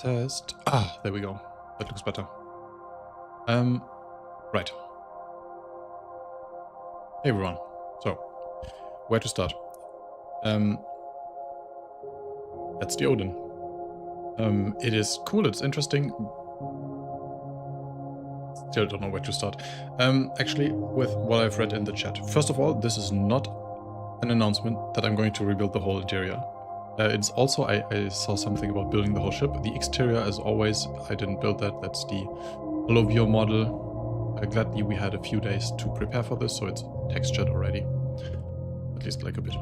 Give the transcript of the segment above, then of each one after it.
test. There we go. That looks better. Right. Hey everyone. So, where to start? That's the Odin. It is cool, it's interesting. Still don't know where to start. Actually, with what I've read in the chat. First of all, this is not an announcement that I'm going to rebuild the whole interior. It's also, I saw something about building the whole ship. The exterior, as always, I didn't build that. That's the hollow view model. Gladly, we had a few days to prepare for this, so it's textured already. At least like a bit.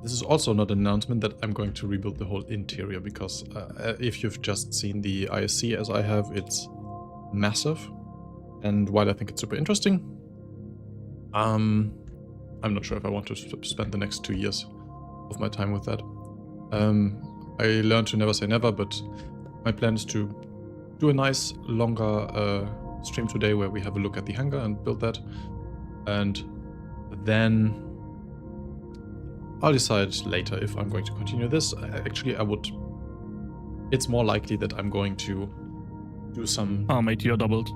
This is also not an announcement that I'm going to rebuild the whole interior, because if you've just seen the ISC as I have, it's massive. And while I think it's super interesting, I'm not sure if I want to spend the next 2 years of my time with that. I learned to never say never, but my plan is to do a nice, longer stream today where we have a look at the hangar and build that. And then I'll decide later if I'm going to continue this. Actually, it's more likely that I'm going to do some... mate, you're doubled.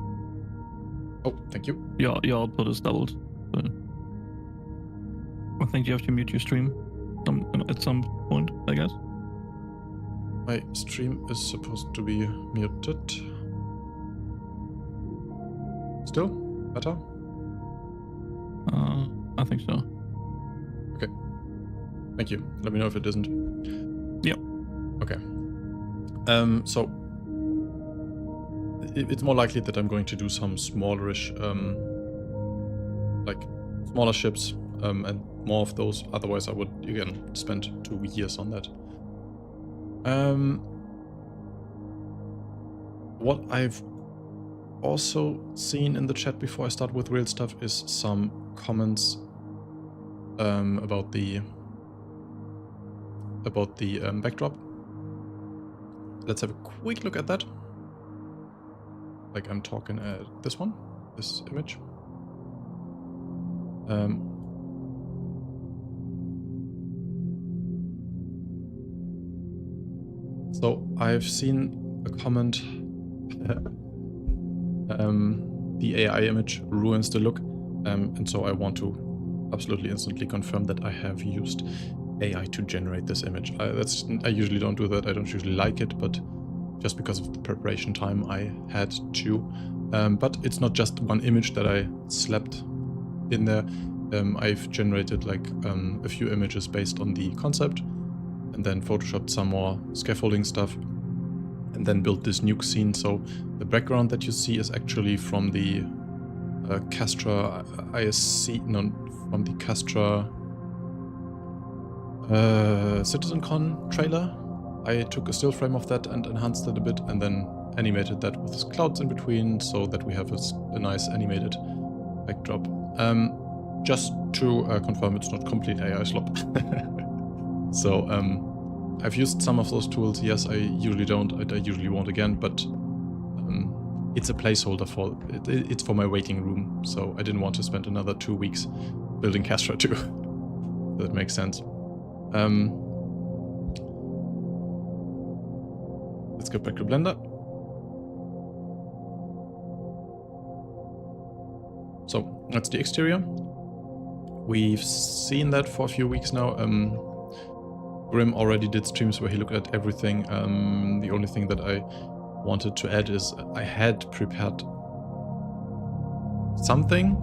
Oh, thank you. Your output is doubled. So I think you have to mute your stream at some point, I guess. My stream is supposed to be muted. Still? Better? I think so. Okay. Thank you. Let me know if it isn't. Yep. Okay. So it's more likely that I'm going to do some smallerish, like smaller ships, and more of those. Otherwise, I would again spend 2 years on that. What I've also seen in the chat before I start with real stuff is some comments about the backdrop. Let's have a quick look at that. Like I'm talking this one, this image. So I've seen a comment. The AI image ruins the look, and so I want to absolutely instantly confirm that I have used AI to generate this image. I usually don't do that. I don't usually like it, but just because of the preparation time I had to. But it's not just one image that I slapped in there. I've generated like a few images based on the concept, and then photoshopped some more scaffolding stuff, and then built this nuke scene. So the background that you see is actually from the Castra ISC, no, from the Castra CitizenCon trailer. I took a still frame of that and enhanced it a bit, and then animated that with clouds in between, so that we have a nice animated backdrop. Just to confirm, it's not complete AI slop. So I've used some of those tools. Yes, I usually don't. I usually won't again, but it's a placeholder for it's for my waiting room. So I didn't want to spend another 2 weeks building Castra 2. That makes sense. Let's go back to Blender. So that's the exterior. We've seen that for a few weeks now. Grim already did streams where he looked at everything. The only thing that I wanted to add is I had prepared something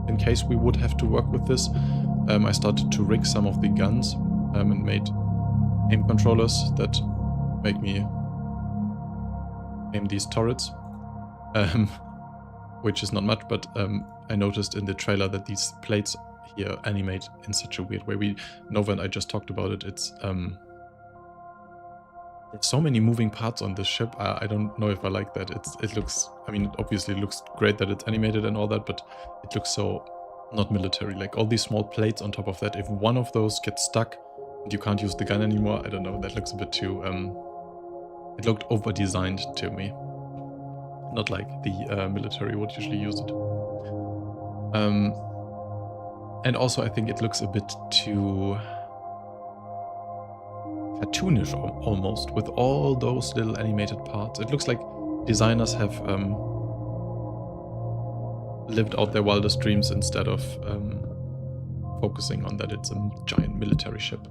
in case we would have to work with this. I started to rig some of the guns and made aim controllers that make me aim these turrets, which is not much, but I noticed in the trailer that these plates here animate in such a weird way. Nova and I just talked about it. It's there's so many moving parts on this ship. I don't know if I like that. It looks, I mean, obviously it looks great that it's animated and all that, but it looks so not military. Like all these small plates on top of that, if one of those gets stuck and you can't use the gun anymore, I don't know, that looks a bit too, it looked over-designed to me. Not like the military would usually use it. And also I think it looks a bit too cartoonish almost, with all those little animated parts. It looks like designers have lived out their wildest dreams instead of focusing on that it's a giant military ship.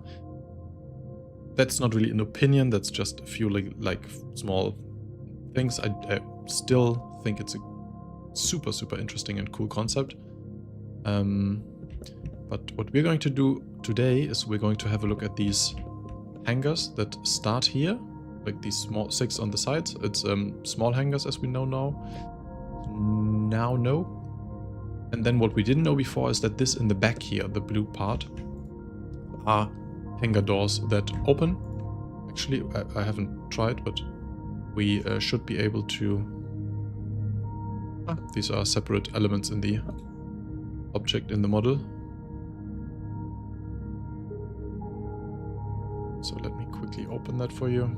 That's not really an opinion, that's just a few like small things. I still think it's a super, super interesting and cool concept. But what we're going to do today is we're going to have a look at these hangars that start here, like these small 6 on the sides. It's small hangars as we know now. And then what we didn't know before is that this in the back here, the blue part, are hangar doors that open. Actually, I haven't tried, but we should be able to... these are separate elements in the object in the model. So let me quickly open that for you.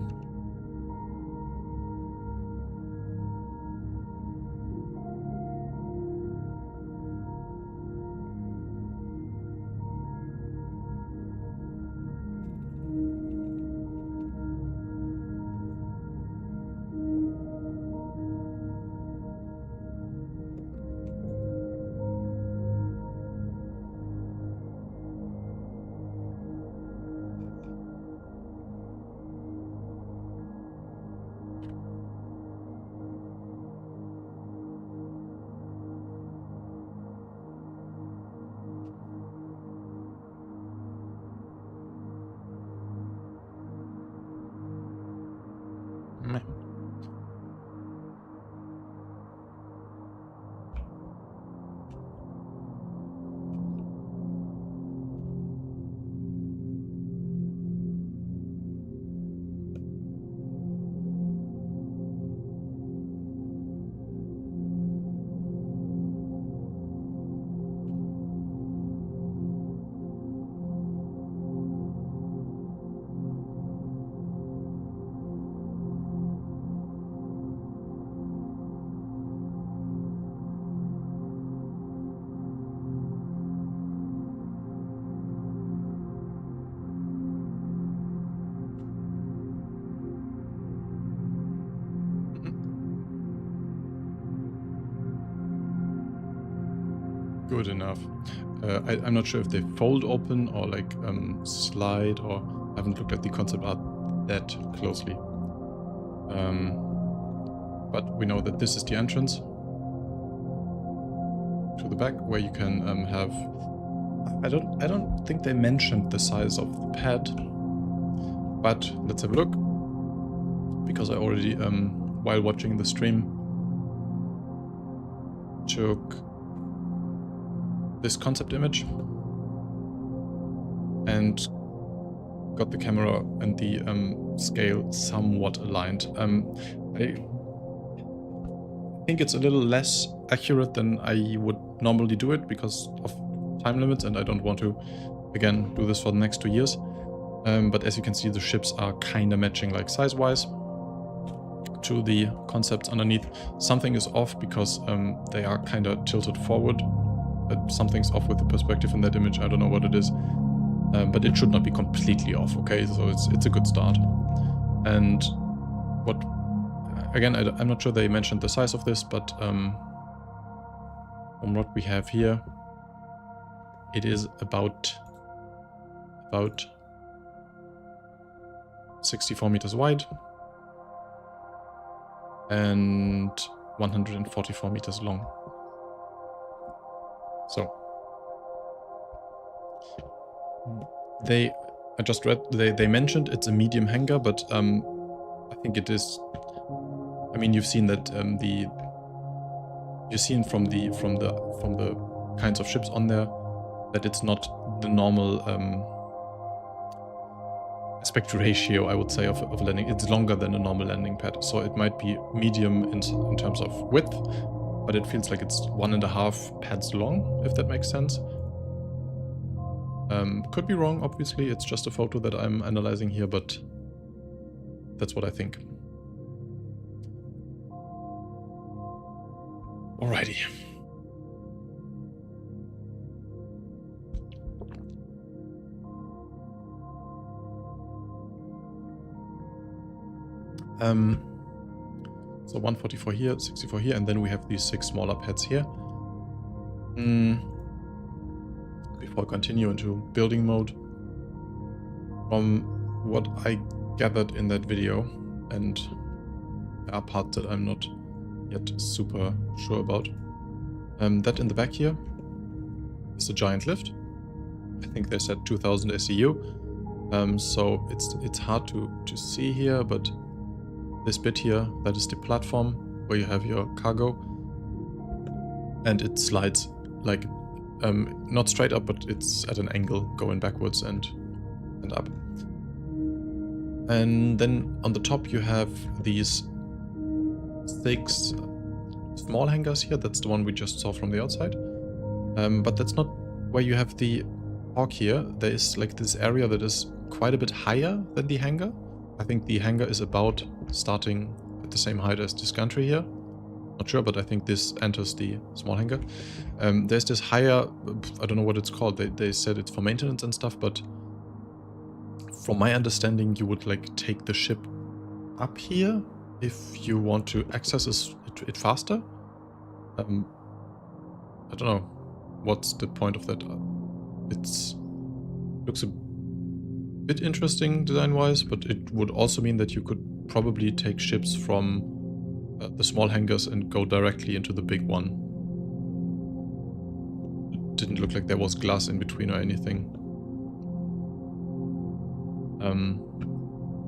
Meh. Good enough. I'm not sure if they fold open or like slide, or I haven't looked at the concept art that closely. But we know that this is the entrance to the back, where you can have... I don't think they mentioned the size of the pad, but let's have a look, because I already while watching the stream took this concept image and got the camera and the scale somewhat aligned. I think it's a little less accurate than I would normally do it because of time limits, and I don't want to, again, do this for the next 2 years. But as you can see, the ships are kind of matching, like size-wise, to the concepts underneath. Something is off because they are kind of tilted forward. Something's off with the perspective in that image. I don't know what it is, but it should not be completely off. Okay, so it's a good start. And what, again, I'm not sure they mentioned the size of this, but from what we have here, it is about 64 meters wide and 144 meters long. So I just read they mentioned it's a medium hangar, but I think it is. I mean, you've seen that you've seen from the kinds of ships on there that it's not the normal aspect ratio, I would say, of a landing. It's longer than a normal landing pad, so it might be medium in terms of width, but it feels like it's 1.5 pads long, if that makes sense. Could be wrong, obviously. It's just a photo that I'm analyzing here, but that's what I think. Alrighty. So 144 here, 64 here, and then we have these 6 smaller pads here. Before I continue into building mode, from what I gathered in that video, and there are parts that I'm not yet super sure about, that in the back here is a giant lift. I think they said 2000 SEU, so it's hard to see here, but this bit here, that is the platform where you have your cargo, and it slides like not straight up, but it's at an angle going backwards and up. And then on the top you have these 6 small hangars here. That's the one we just saw from the outside, but that's not where you have the hawk here. There is like this area that is quite a bit higher than the hangar. I think the hangar is about starting at the same height as this gantry here. Not sure, but I think this enters the small hangar. There's this higher, I don't know what it's called. They said it's for maintenance and stuff, but from my understanding, you would like take the ship up here if you want to access it faster. I don't know what's the point of that. Looks a bit interesting design-wise, but it would also mean that you could probably take ships from the small hangars and go directly into the big one. It didn't look like there was glass in between or anything.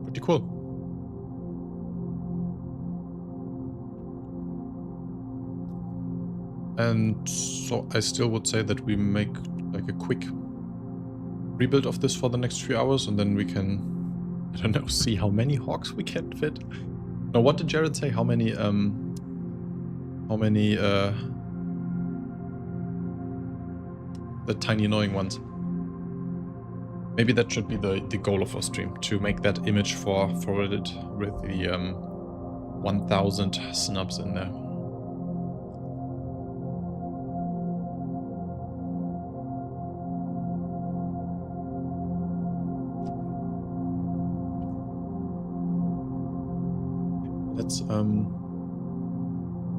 Pretty cool. And so I still would say that we make like a quick rebuild of this for the next few hours, and then we can, I don't know, see how many hawks we can fit. Now, what did Jared say? How many the tiny annoying ones? Maybe that should be the goal of our stream, to make that image forwarded with the 1000 snubs in there.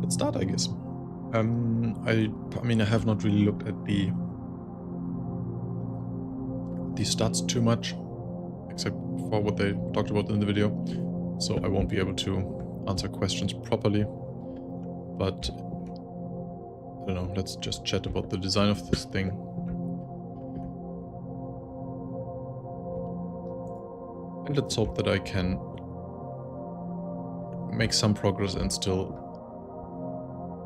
Let's start, I guess. I mean, I have not really looked at the stats too much, except for what they talked about in the video, so I won't be able to answer questions properly. But I don't know, let's just chat about the design of this thing. And let's hope that I can make some progress and still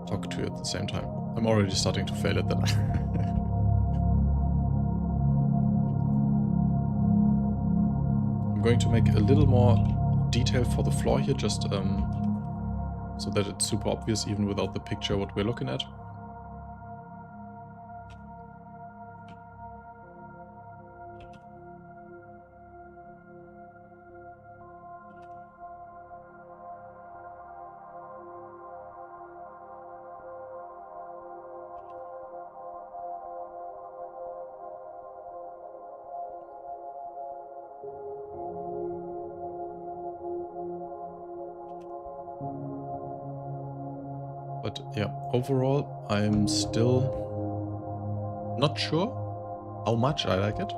talk to you at the same time. I'm already starting to fail at that. I'm going to make a little more detail for the floor here, just so that it's super obvious even without the picture what we're looking at. But yeah, overall, I'm still not sure how much I like it.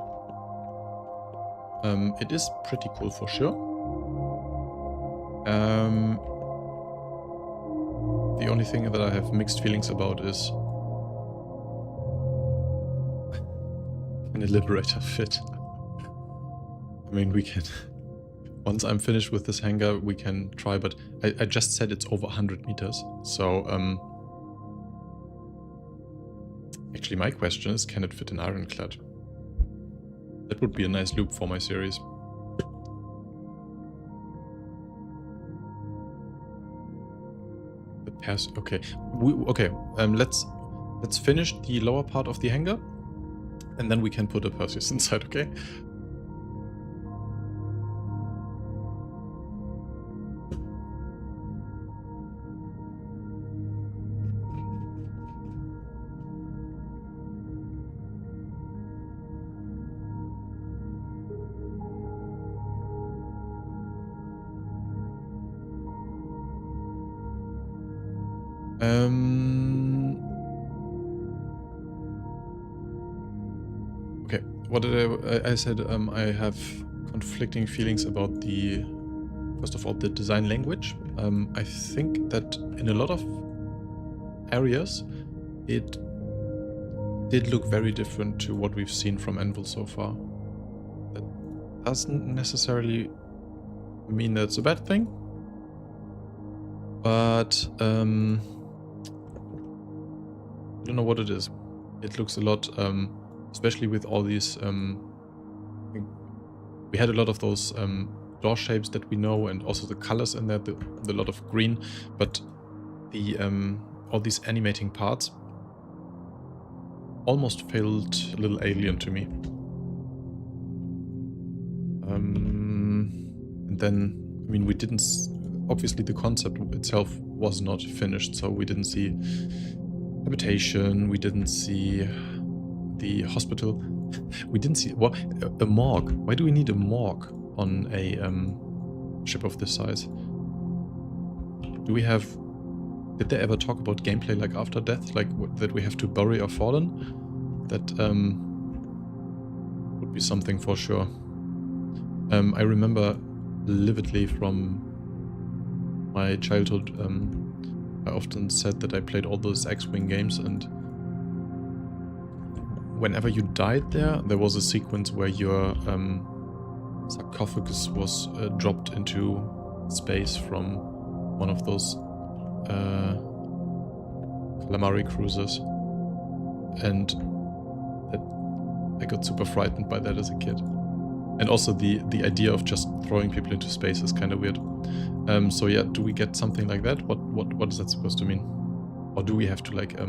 It is pretty cool for sure. The only thing that I have mixed feelings about is can a Liberator fit? I mean, we can... Once I'm finished with this hangar, we can try, but I just said it's over 100 meters. So, actually my question is, can it fit an ironclad? That would be a nice loop for my series. The pass, okay. Let's finish the lower part of the hangar, and then we can put a Perseus inside, okay? Okay, what did I said I have conflicting feelings about the, first of all, the design language. I think that in a lot of areas, it did look very different to what we've seen from Anvil so far. That doesn't necessarily mean that's a bad thing, but I don't know what it is. It looks a lot, especially with all these, we had a lot of those door shapes that we know, and also the colors in there, the lot of green, but the all these animating parts almost felt a little alien to me. And then, I mean, we didn't, obviously the concept itself was not finished, so we didn't see habitation, we didn't see the hospital, we didn't see, what, a morgue. Why do we need a morgue on a ship of this size? Do we have, did they ever talk about gameplay like after death, like that we have to bury our fallen? That would be something for sure. I remember lividly from my childhood, I often said that I played all those X-Wing games, and whenever you died there was a sequence where your sarcophagus was dropped into space from one of those calamari cruisers, and I got super frightened by that as a kid. And also the idea of just throwing people into space is kind of weird. So yeah, do we get something like that? What is that supposed to mean? Or do we have to like I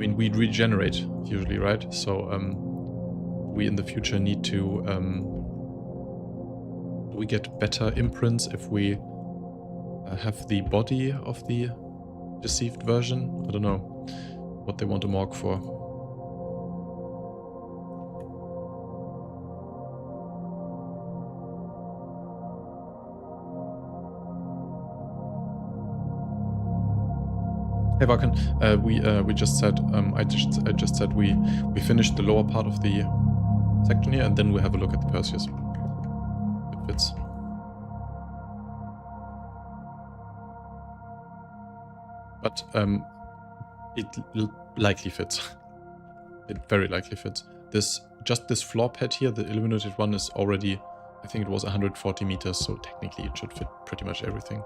mean, we regenerate usually, right? So we in the future need to do we get better imprints if we have the body of the deceived version? I don't know what they want to mark for. Hey Varkan, we just said I just said we finished the lower part of the section here, and then we have a look at the Perseus. It fits. But it likely fits. It very likely fits. Just this floor pad here, the illuminated one, is already, I think it was 140 meters, so technically it should fit pretty much everything.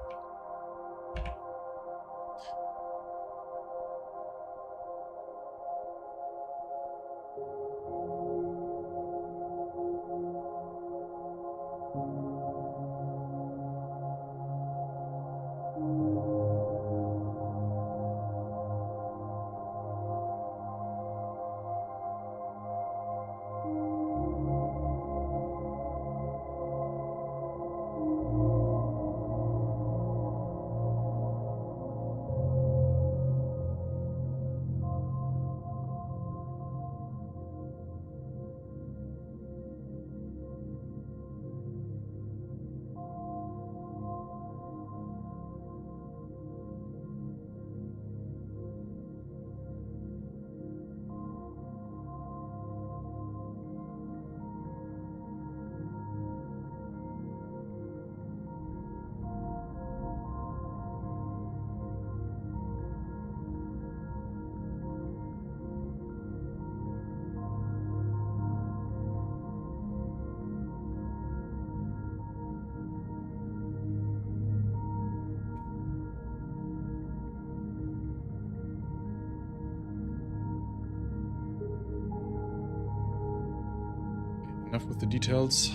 Enough with the details.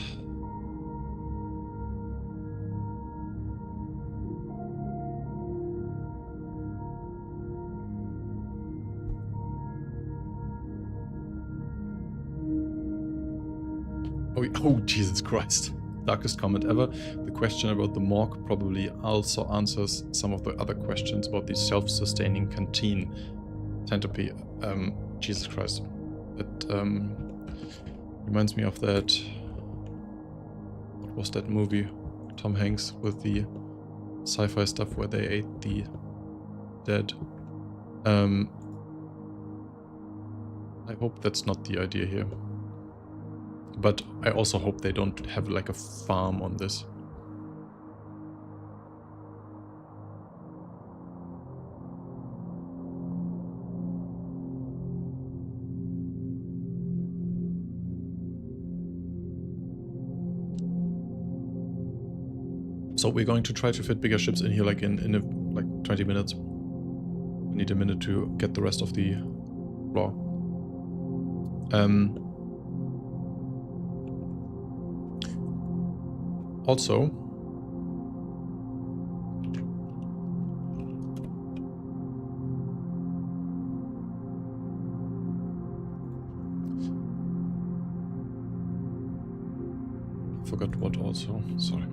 Oh, Jesus Christ. Darkest comment ever. The question about the morgue probably also answers some of the other questions about the self-sustaining canteen. Centipede. Jesus Christ. It reminds me of that... What was that movie? Tom Hanks with the sci-fi stuff where they ate the dead. I hope that's not the idea here. But I also hope they don't have like a farm on this. So we're going to try to fit bigger ships in here like in like 20 minutes. We need a minute to get the rest of the floor. Also, I forgot what also, sorry.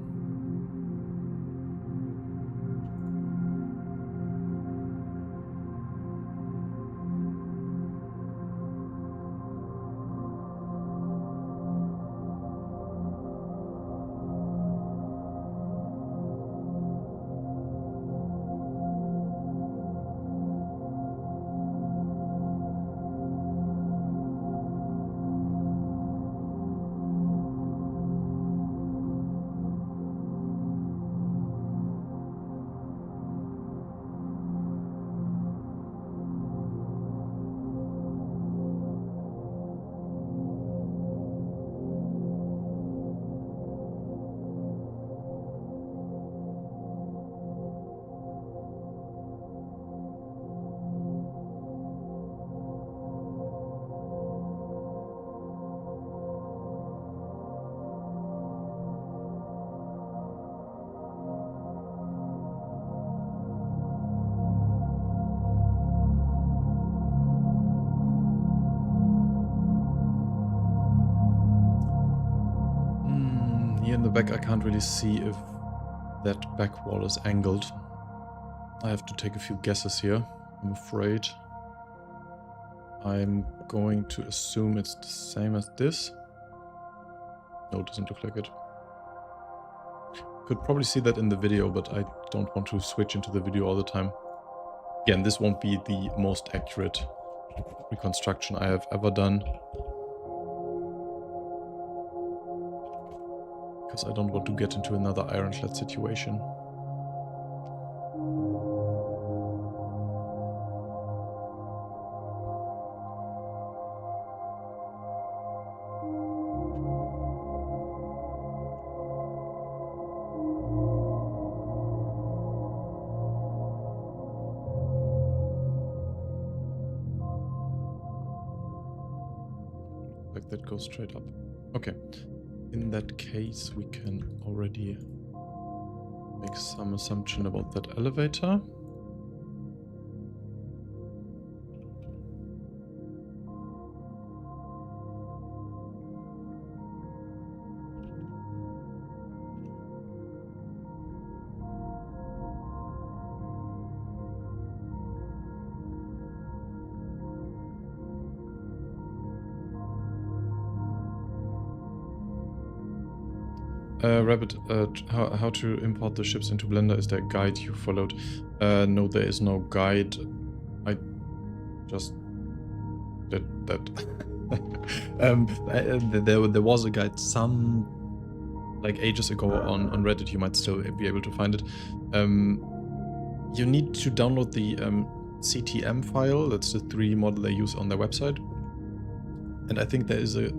Here in the back I can't really see if that back wall is angled. I have to take a few guesses here, I'm afraid. I'm going to assume it's the same as this. No, it doesn't look like it. Could probably see that in the video, but I don't want to switch into the video all the time. Again, this won't be the most accurate reconstruction I have ever done. Because I don't want to get into another ironclad situation. Like that goes straight up. Okay. In that case, we can already make some assumption about that elevator. Rabbit, how to import the ships into Blender? Is there a guide you followed? No, there is no guide. I just did that. There was a guide like ages ago on Reddit. You might still be able to find it. You need to download the CTM file. That's the 3D model they use on their website. And I think there is a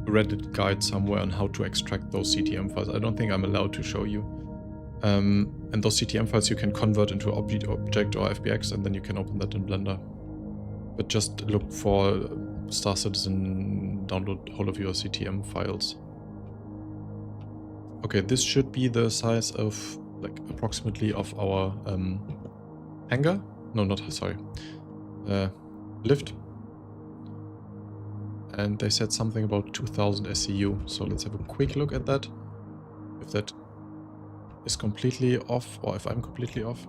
Reddit guide somewhere on how to extract those CTM files. I don't think I'm allowed to show you. And those CTM files you can convert into object or FBX, and then you can open that in Blender. But just look for Star Citizen, download whole of your CTM files. Okay, this should be the size of, like, approximately of our hangar. No, not, sorry. Lift. And they said something about 2000 SCU, so let's have a quick look at that. If that is completely off, or if I'm completely off.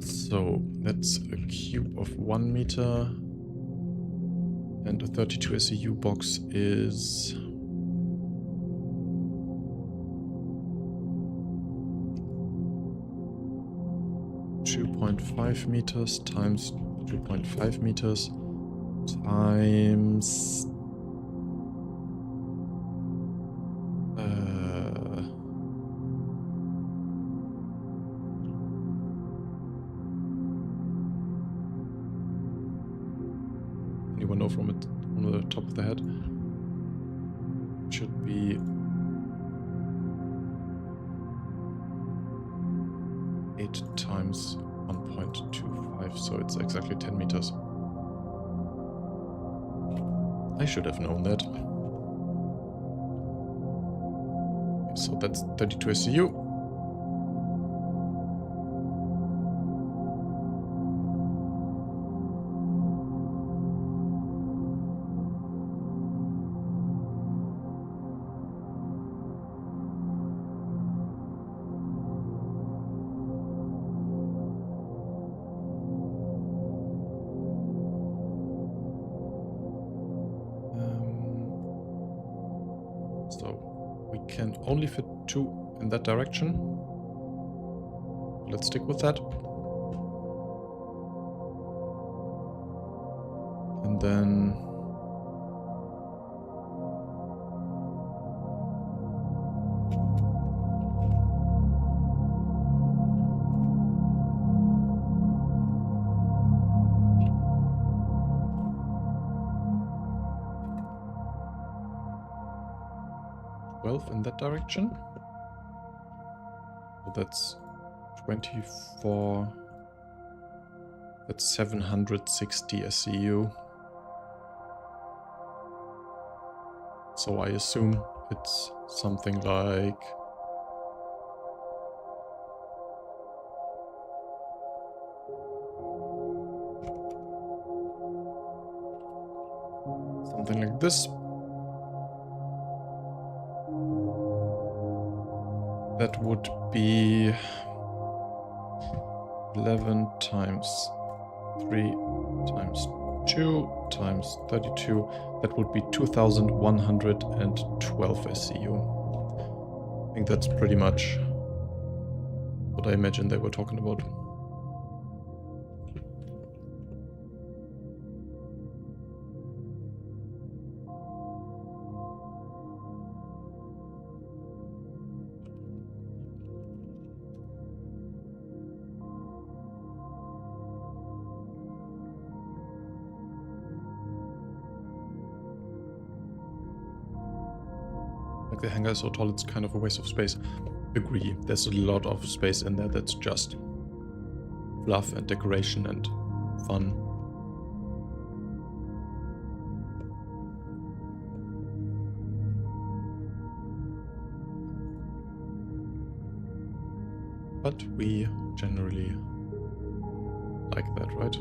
So that's a cube of 1 meter. And a 32 SCU box is 2.5 meters times 2.5 meters times... anyone know from it on the top of the head? Should be 8 times 1.25, so it's exactly 10 meters. I should have known that. Okay, so that's 32 SCU. So we can only fit 2 in that direction. Let's stick with that. And then in that direction. So that's 24. That's 760 SCU. So I assume it's something like this. That would be 11 times 3 times 2 times 32. That would be 2,112 SCU. I think that's pretty much what I imagined they were talking about. Like the hangar is so tall, it's kind of a waste of space. Agree, there's a lot of space in there that's just fluff and decoration and fun. But we generally like that, right?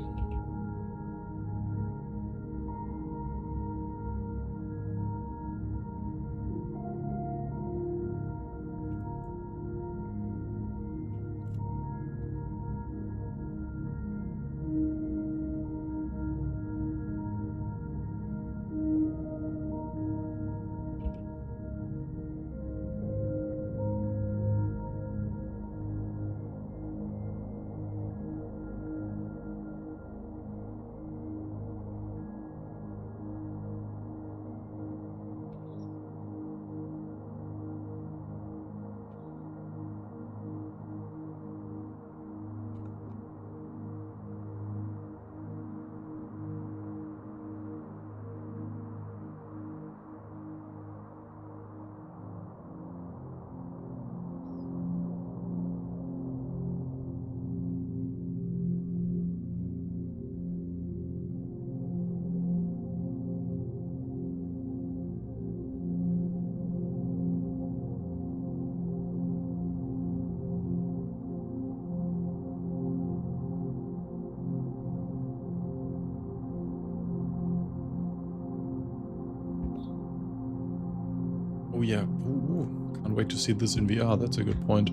Oh yeah, ooh, can't wait to see this in VR, that's a good point.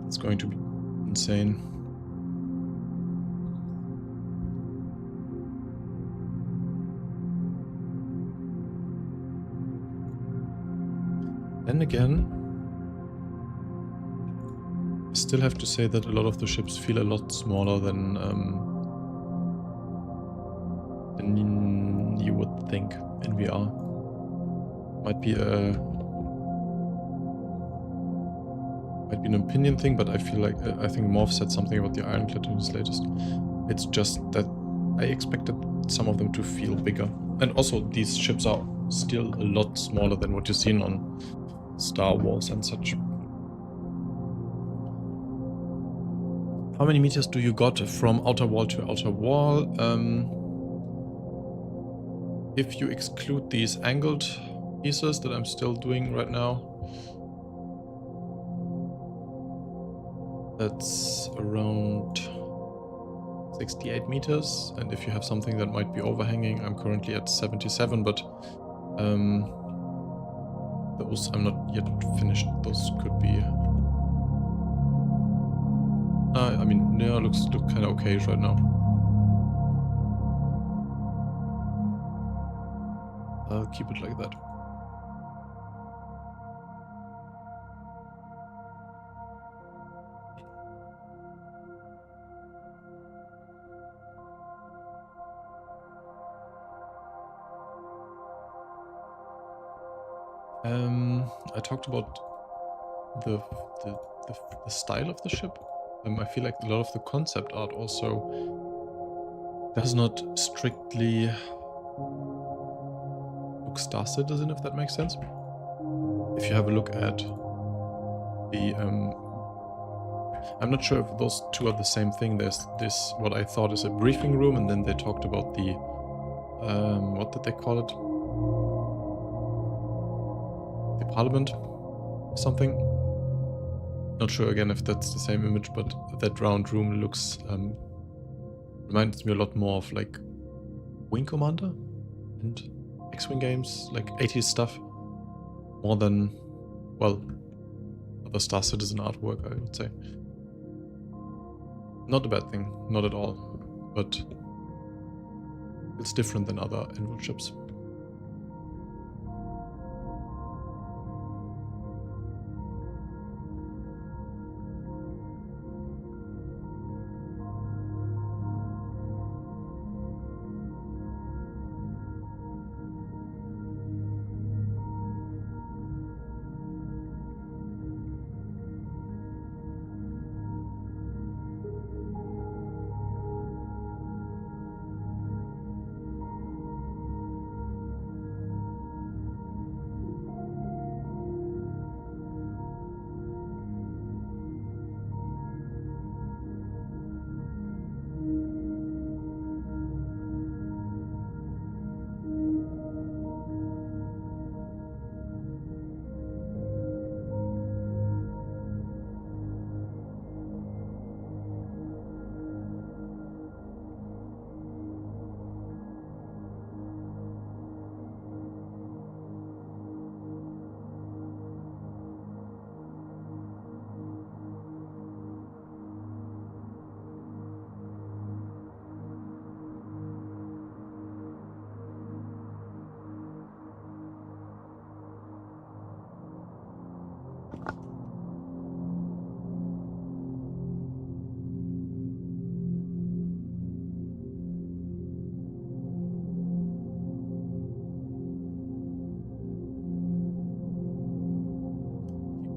It's going to be insane. Then again, still have to say that a lot of the ships feel a lot smaller than you would think in VR. Might be an opinion thing, but I feel like I think Morph said something about the Ironclad in his latest. It's just that I expected some of them to feel bigger, and also these ships are still a lot smaller than what you've seen on Star Wars and such. How many meters do you got from outer wall to outer wall? If you exclude these angled pieces that I'm still doing right now, that's around 68 meters. And if you have something that might be overhanging, I'm currently at 77, but those I'm not yet finished. Those could be... I mean, yeah, look kind of okay right now. I'll keep it like that. I talked about the style of the ship. I feel like a lot of the concept art also does not strictly look Star Citizen, if that makes sense. If you have a look at the I'm not sure if those two are the same thing. There's this, what I thought is a briefing room, and then they talked about the what did they call it? The Parliament, something. Not sure again if that's the same image, but that round room looks reminds me a lot more of like Wing Commander and X-Wing games, like 80s stuff, more than, well, other Star Citizen artwork, I would say. Not a bad thing, not at all, but it's different than other Envoy ships.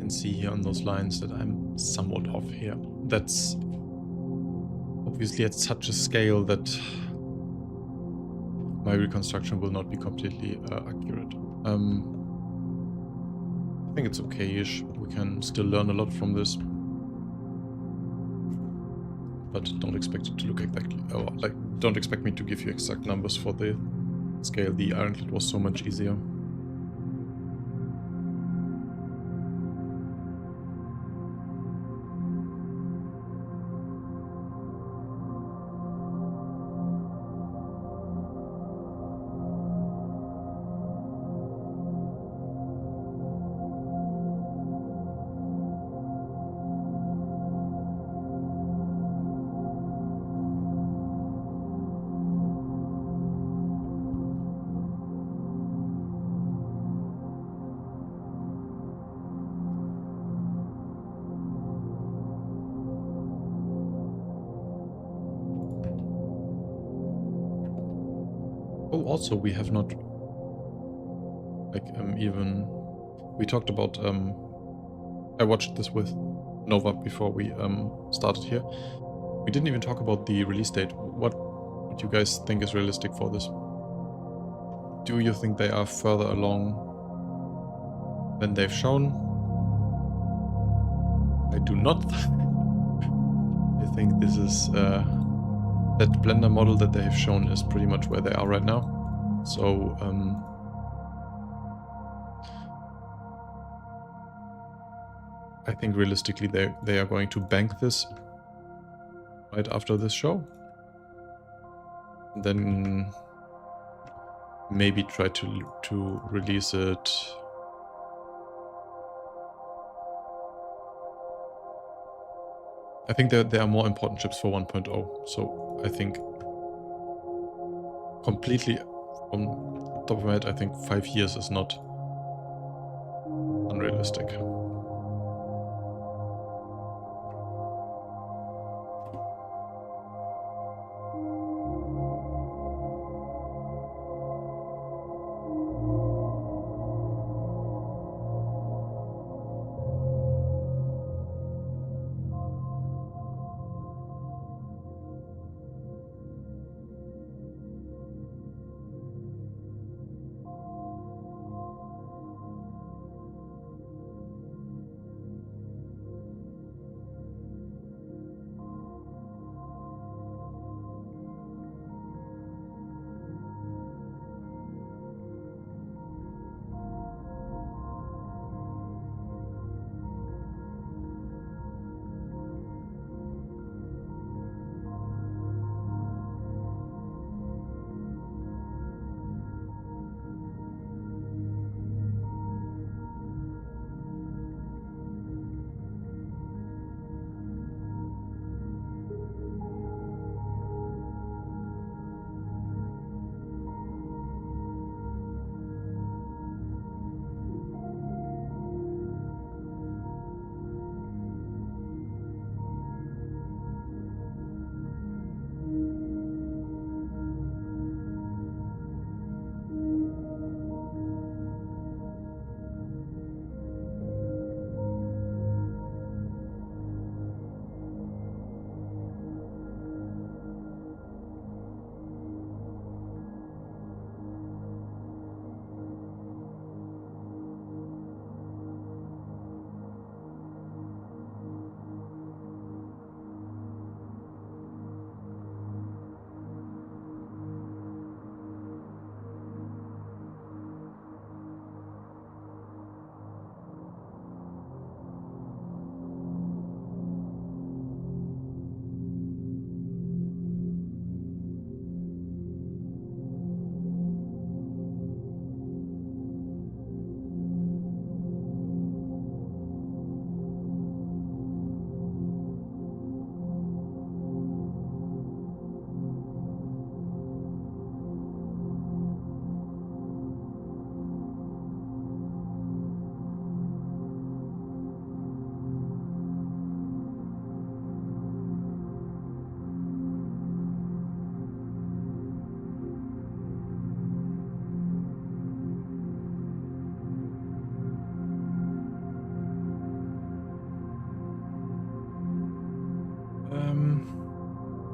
See here on those lines that I'm somewhat off here. That's obviously at such a scale that my reconstruction will not be completely accurate. I think it's okay-ish. We can still learn a lot from this, but don't expect it to look exactly, or like, don't expect me to give you exact numbers for the scale. The Ironclad was so much easier. Oh, also we have not even we talked about I watched this with Nova before we started here. We didn't even talk about the release date. What do you guys think is realistic for this? Do you think they are further along than they've shown? I do not. I think this is that Blender model that they have shown is pretty much where they are right now. So I think realistically they are going to bank this right after this show. And then maybe try to release it I think there are more important chips for 1.0, so I think completely on top of my head, I think 5 years is not unrealistic.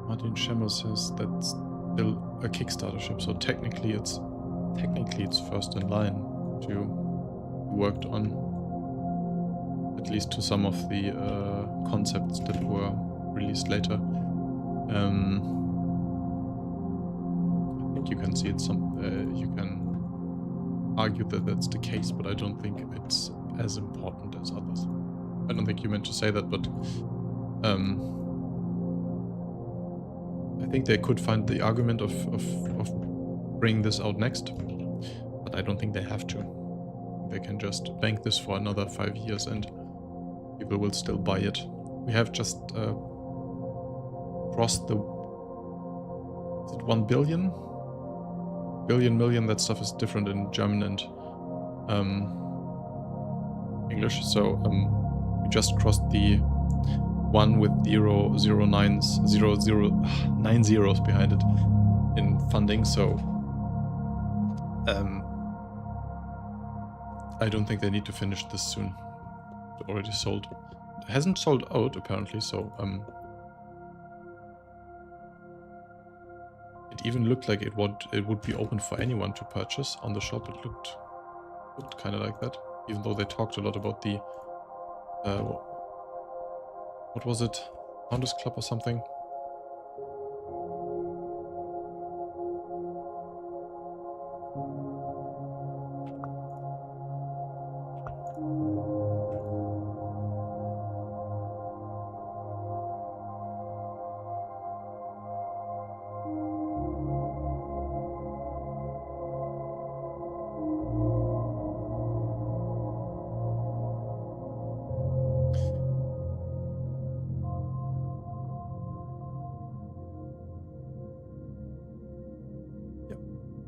Martin Schemmel says that's still a Kickstarter ship, so technically it's first in line to be worked on, at least to some of the concepts that were released later. I think you can see it you can argue that that's the case, but I don't think it's as important as others. I don't think you meant to say that, but I think they could find the argument of bringing this out next, but I don't think they have to. They can just bank this for another 5 years and people will still buy it. We have just crossed the... Is it 1 billion? Million, that stuff is different in German and English, so we just crossed the 1 with 9 zeros behind it in funding, so I don't think they need to finish this soon. It already sold. It hasn't sold out apparently, so it even looked like it would be open for anyone to purchase on the shop. It looked kind of like that, even though they talked a lot about the what was it, Founders Club or something.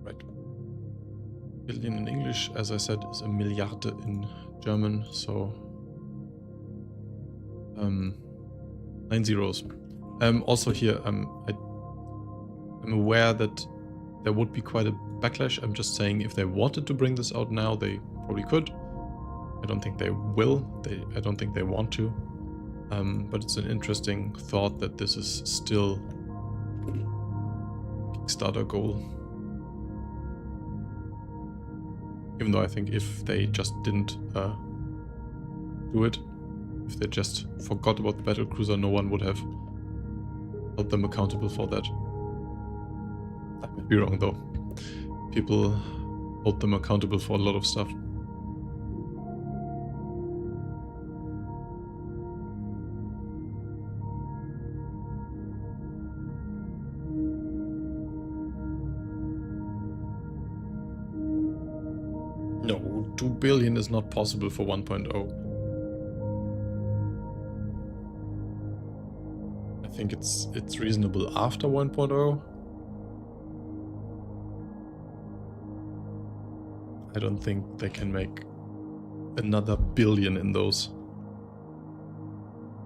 Right. Billion in English, as I said, is a Milliarde in German, so 9 zeros. Also here, I'm aware that there would be quite a backlash. I'm just saying if they wanted to bring this out now, they probably could. I don't think they will. I don't think they want to. But it's an interesting thought that this is still a Kickstarter goal. Even though I think if they just didn't do it, if they just forgot about the Battlecruiser, no one would have held them accountable for that. I might be wrong though. People hold them accountable for a lot of stuff. No, 2 billion is not possible for 1.0. I think it's reasonable after 1.0. I don't think they can make another billion in those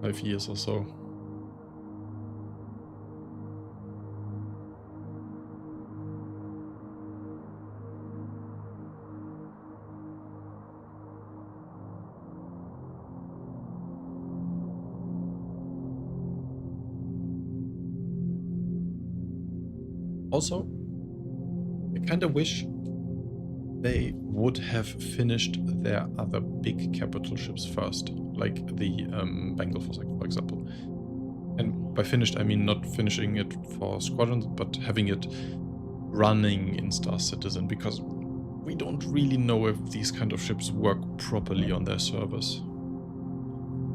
5 years or so. Also, I kind of wish they would have finished their other big capital ships first, like the Bengal, for example. And by finished, I mean not finishing it for squadrons, but having it running in Star Citizen, because we don't really know if these kind of ships work properly on their servers.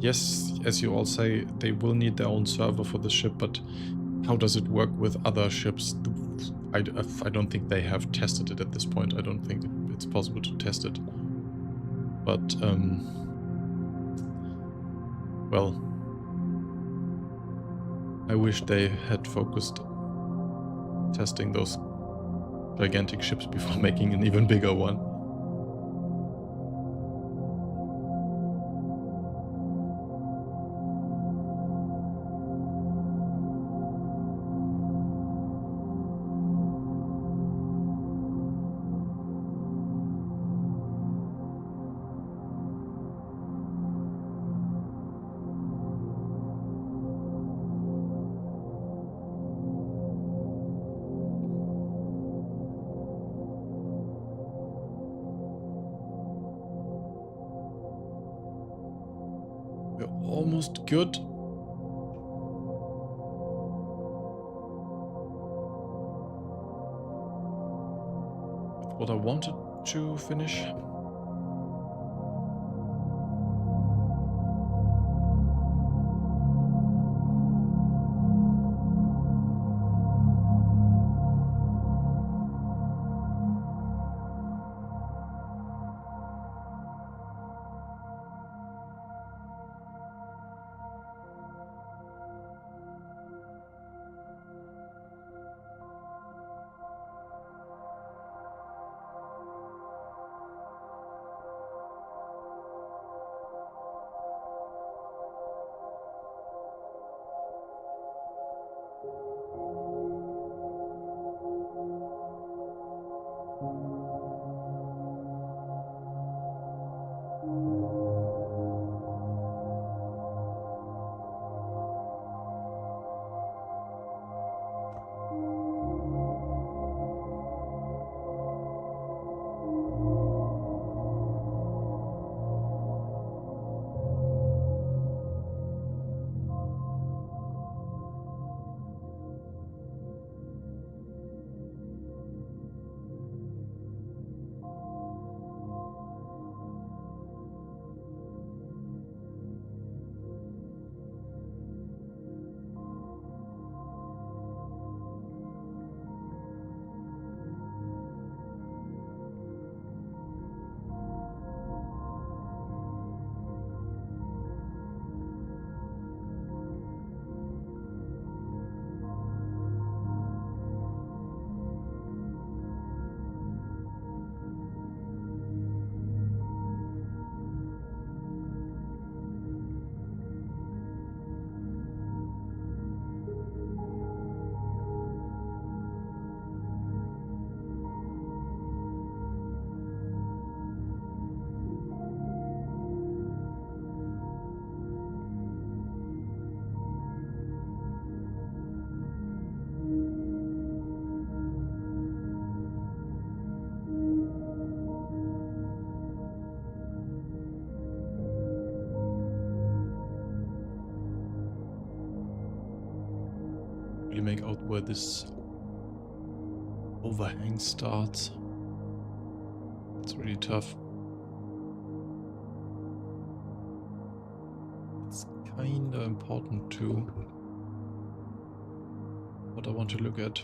Yes, as you all say, they will need their own server for the ship, but how does it work with other ships? I don't think they have tested it at this point. I don't think it's possible to test it. But, well, I wish they had focused testing those gigantic ships before making an even bigger one. We're almost good. With what I wanted to finish. where this overhang starts. It's really tough. It's kind of important too. What I want to look at.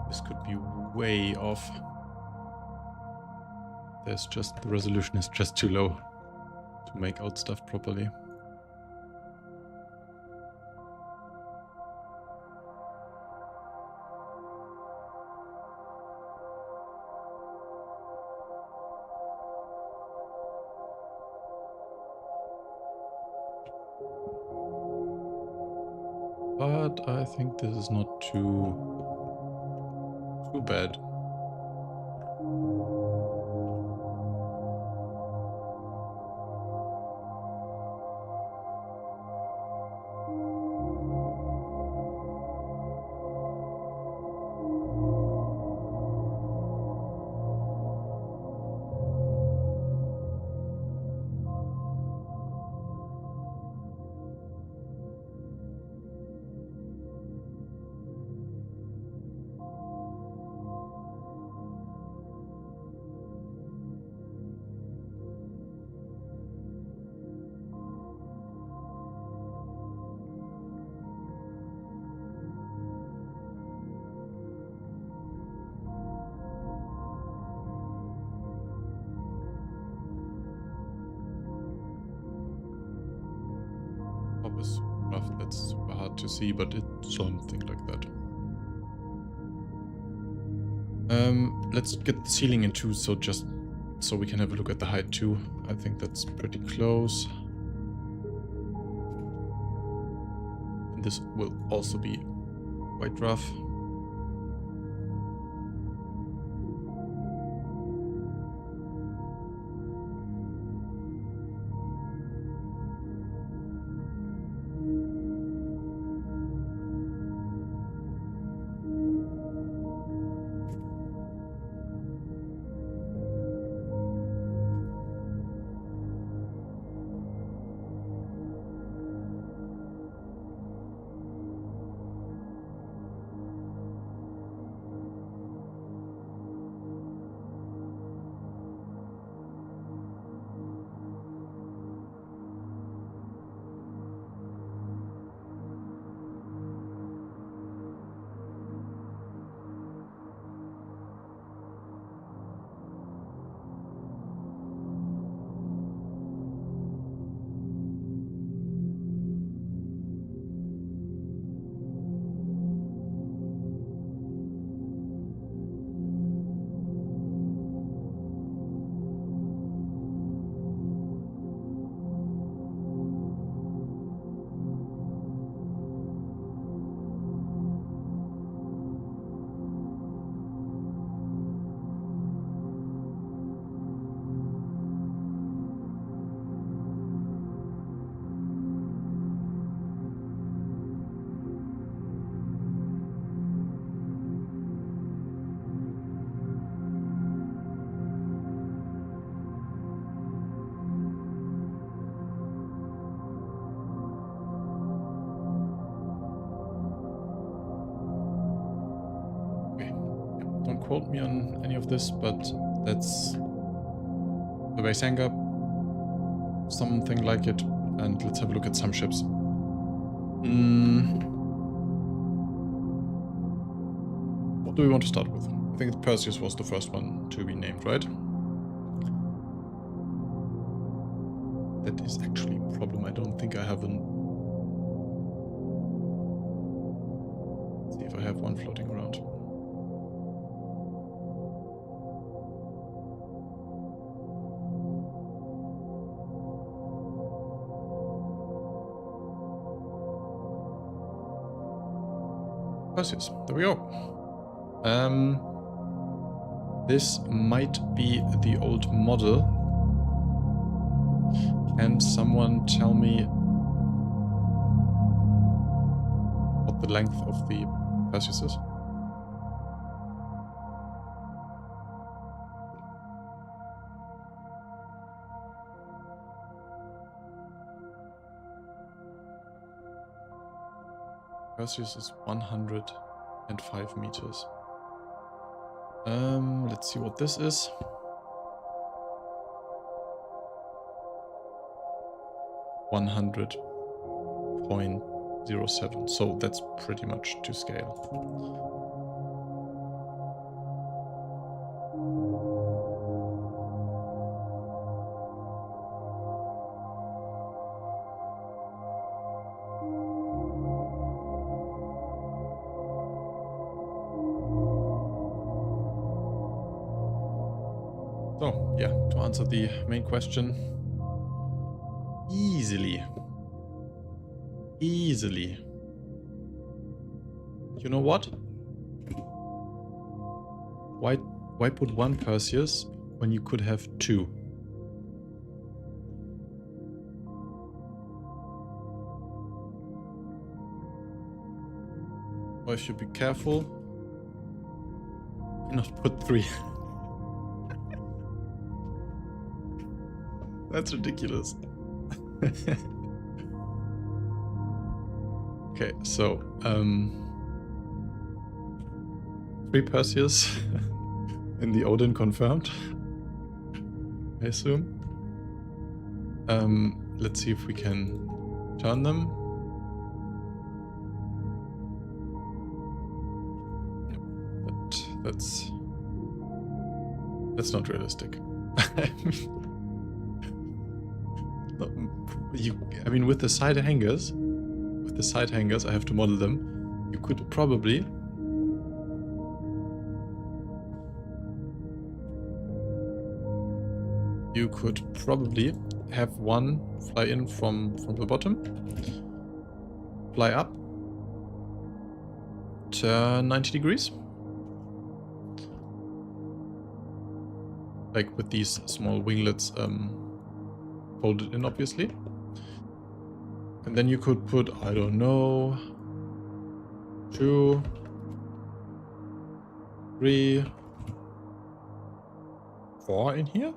This could be way off. There's just, the resolution is just too low to make out stuff properly. But I think this is not too bad. Top is rough, that's super hard to see, but it's something like that. Let's get the ceiling in too, so we can have a look at the height too. I think that's pretty close. And this will also be quite rough. quote me on any of this, but that's the base hangar, something like it. And let's have a look at some ships. What do we want to start with? I think Perseus was the first one to be named, right? That is actually a problem. I don't think I have an... Let's see if I have one floating around. Perseus, there we go. This might be the old model. Can someone tell me what the length of the Perseus is? Perseus is 105 meters. Let's see what this is. 100.07. So that's pretty much to scale. So, yeah, to answer the main question, easily. You know what? Why put one Perseus when you could have two? Or if you be careful, not put three. That's ridiculous. Okay, so 3 Perseus in the Odin confirmed, I assume. Let's see if we can turn them. That's not realistic. I mean, with the side hangers, I have to model them. You could probably have one fly in from the bottom, fly up, turn 90 degrees. Like with these small winglets folded in, obviously. And then you could put, I don't know, 2, 3, 4 in here.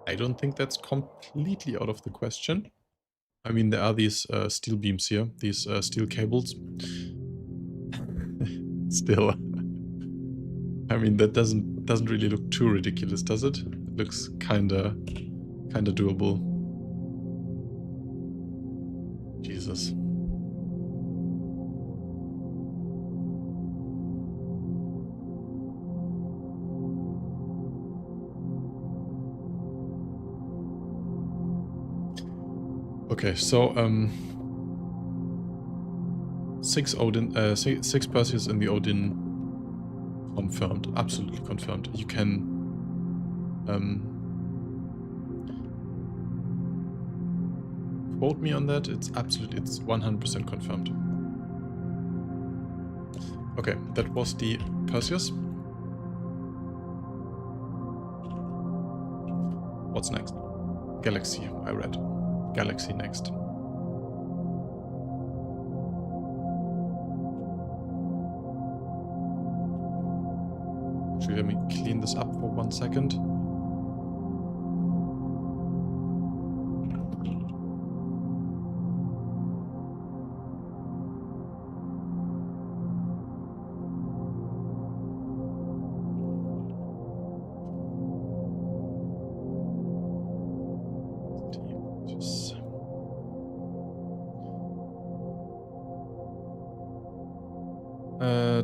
I don't think that's completely out of the question. I mean, there are these steel beams here, these steel cables. Still, I mean, that doesn't really look too ridiculous, does it? It looks kinda doable. Jesus. Okay, so 6 Perseus in the Odin confirmed, absolutely confirmed. You can quote me on that. It's 100% confirmed. Okay, that was the Perseus. What's next? Galaxy, I read. Galaxy next. Actually, let me clean this up for 1 second.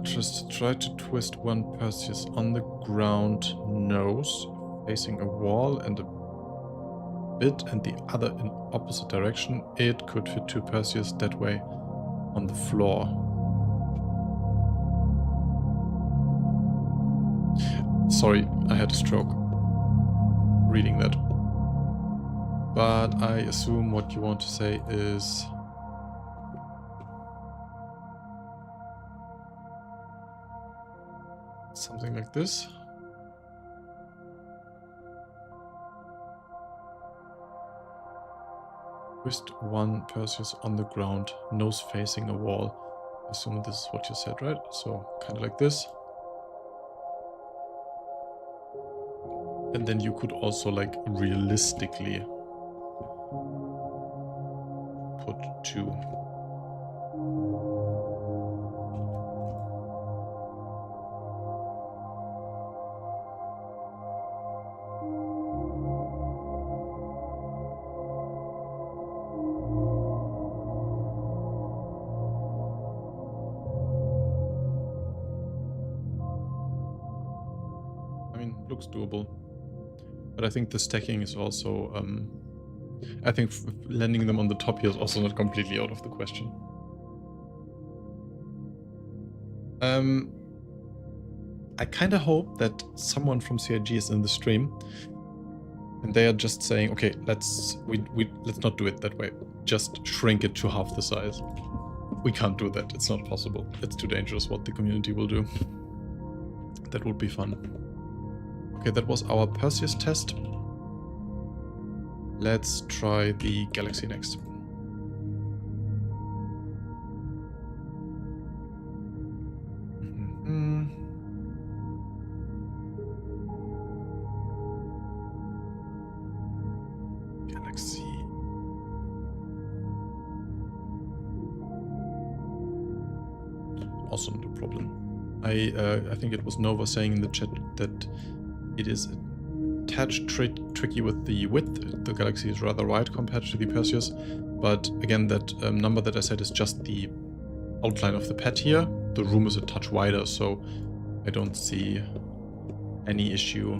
Just try to twist one Perseus on the ground nose, facing a wall and a bit, and the other in opposite direction. It could fit 2 Perseus that way on the floor. Sorry, I had a stroke reading that. But I assume what you want to say is... something like this. Twist one Perseus on the ground, nose facing a wall. I assume this is what you said, right? So kind of like this. And then you could also, like, realistically put 2. I mean, looks doable. But I think the stacking is also, I think landing them on the top here is also not completely out of the question. I kind of hope that someone from CIG is in the stream and they are just saying, okay, let's not do it that way. Just shrink it to half the size. We can't do that. It's not possible. It's too dangerous what the community will do. That would be fun. Okay, that was our Perseus test. Let's try the Galaxy next. Galaxy. Also no problem. I think it was Nova saying in the chat that it is a tad tricky with the width. The Galaxy is rather wide compared to the Perseus, but again, that number that I said is just the outline of the pad here. The room is a touch wider, so I don't see any issue.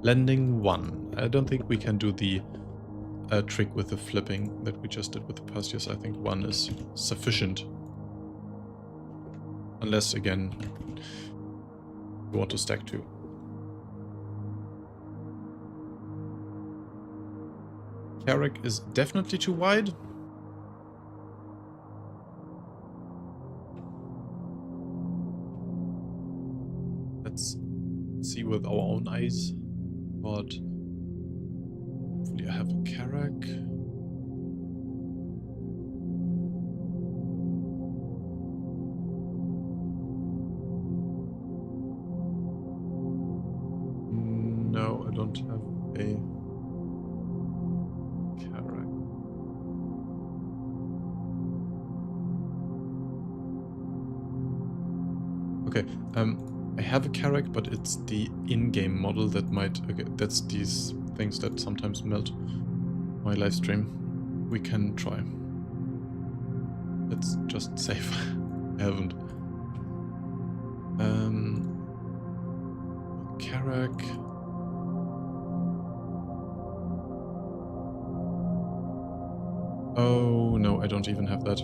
Landing 1. I don't think we can do the trick with the flipping that we just did with the Perseus. I think 1 is sufficient. Unless, again, you want to stack 2. Carrack is definitely too wide. Let's see with our own eyes. But hopefully I have a Carrack. No, I don't have a Carrack. Okay, I have a Carrack, but it's the in-game model that might... Okay, that's these things that sometimes melt my live stream. We can try. Let's just save. I haven't. Carrack. Oh no, I don't even have that.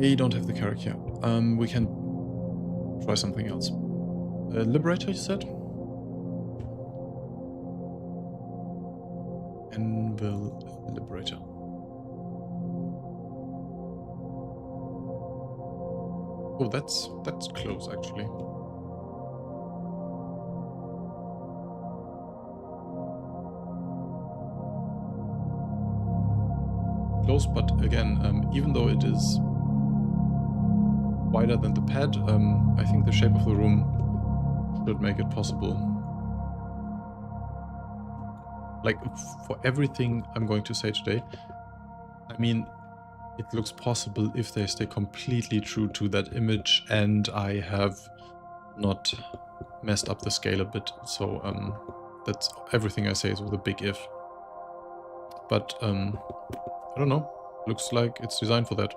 I don't have the Carrack here. We can try something else. Liberator, you said? Anvil Liberator. Oh, that's close actually. Close, but again, even though it is wider than the pad, I think the shape of the room should make it possible. Like, for everything I'm going to say today, mean, it looks possible if they stay completely true to that image and I have not messed up the scale a bit. So that's everything I say is with a big if. But I don't know. Looks like it's designed for that.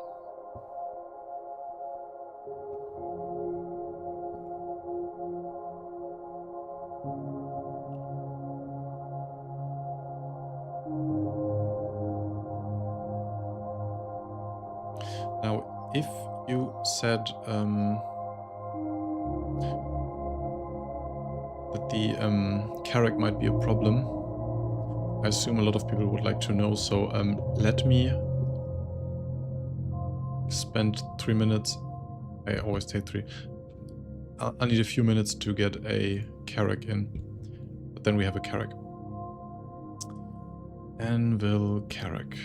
Now, if you said that the Carrack might be a problem, I assume a lot of people would like to know, so let me spend 3 minutes. I always take 3. I need a few minutes to get a Carrack in, but then we have a Carrack. Anvil Carrack.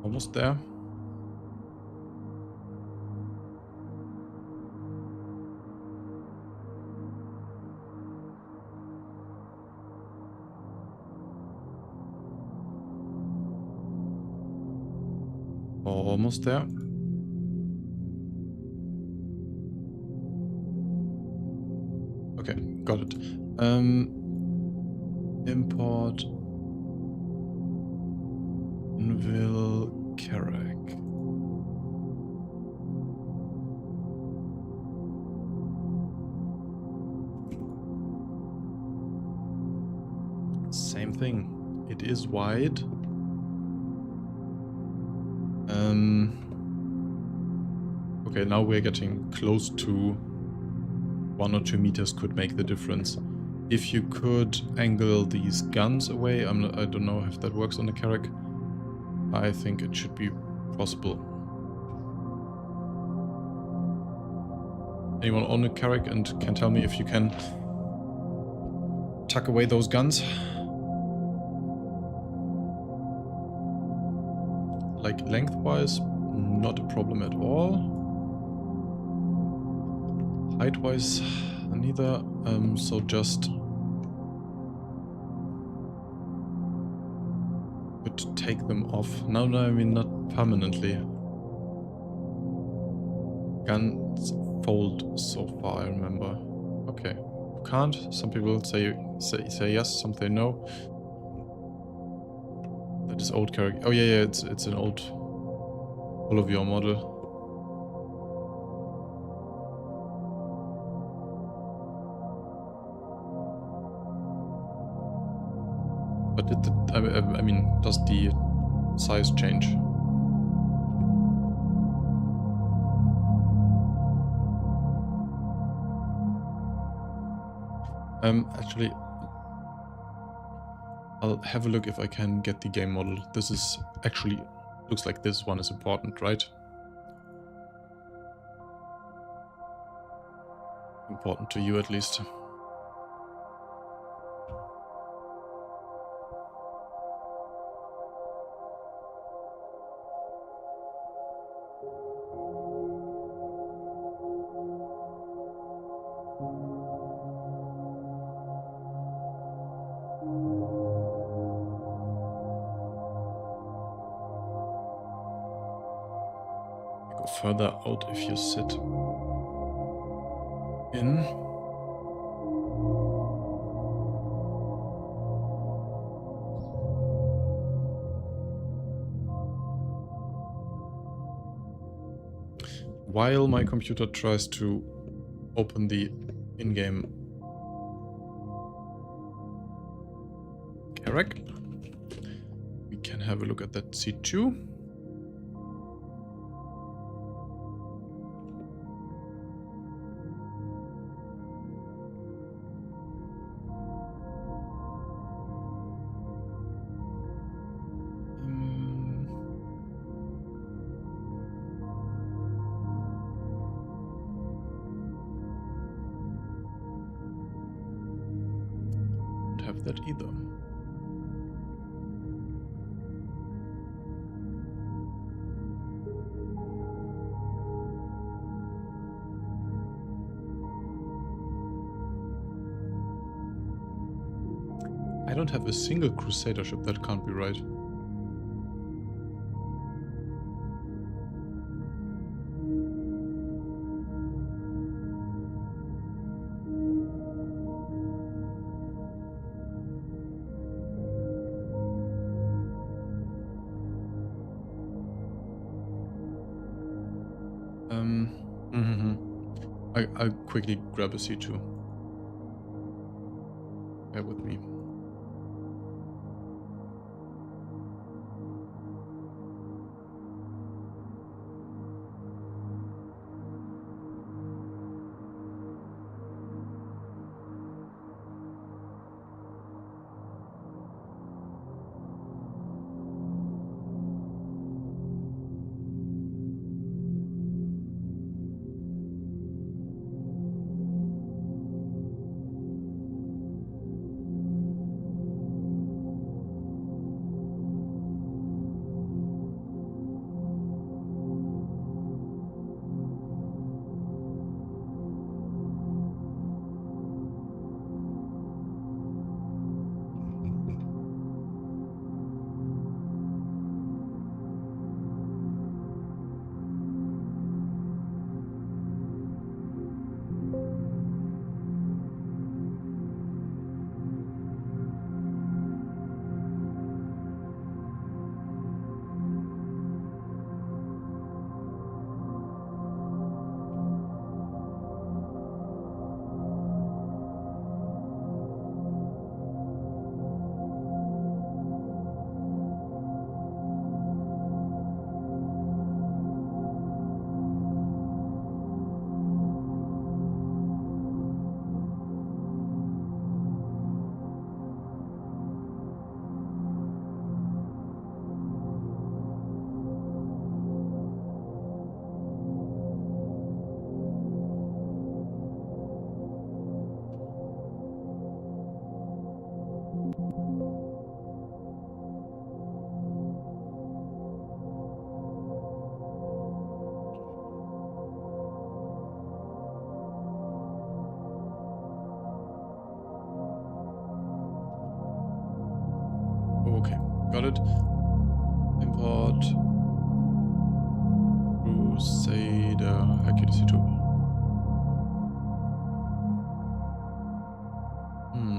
Almost there. Almost there. Okay, got it. Import Anvil Carrack. Same thing. It is wide. Okay, now we're getting close to 1 or 2 meters could make the difference. If you could angle these guns away, I don't know if that works on the Carrack. I think it should be possible. Anyone on the Carrack and can tell me if you can tuck away those guns? Like lengthwise, not a problem at all. Height-wise, neither. So just could take them off. No, I mean not permanently. Guns fold so far, I remember. Okay, can't. Some people say yes, some say no. That is old character. Oh yeah, it's an old Olivia model. But I mean, does the size change? Actually, I'll have a look if I can get the game model. This is actually, looks like this one is important, right? Important to you at least. further out if you sit in. While my computer tries to open the in-game Carrack, we can have a look at that C2. Have that either. I don't have a single Crusader ship. That can't be right. I'll quickly grab a C2. Bear with me. Okay, got it. Import Crusader Hercules C2.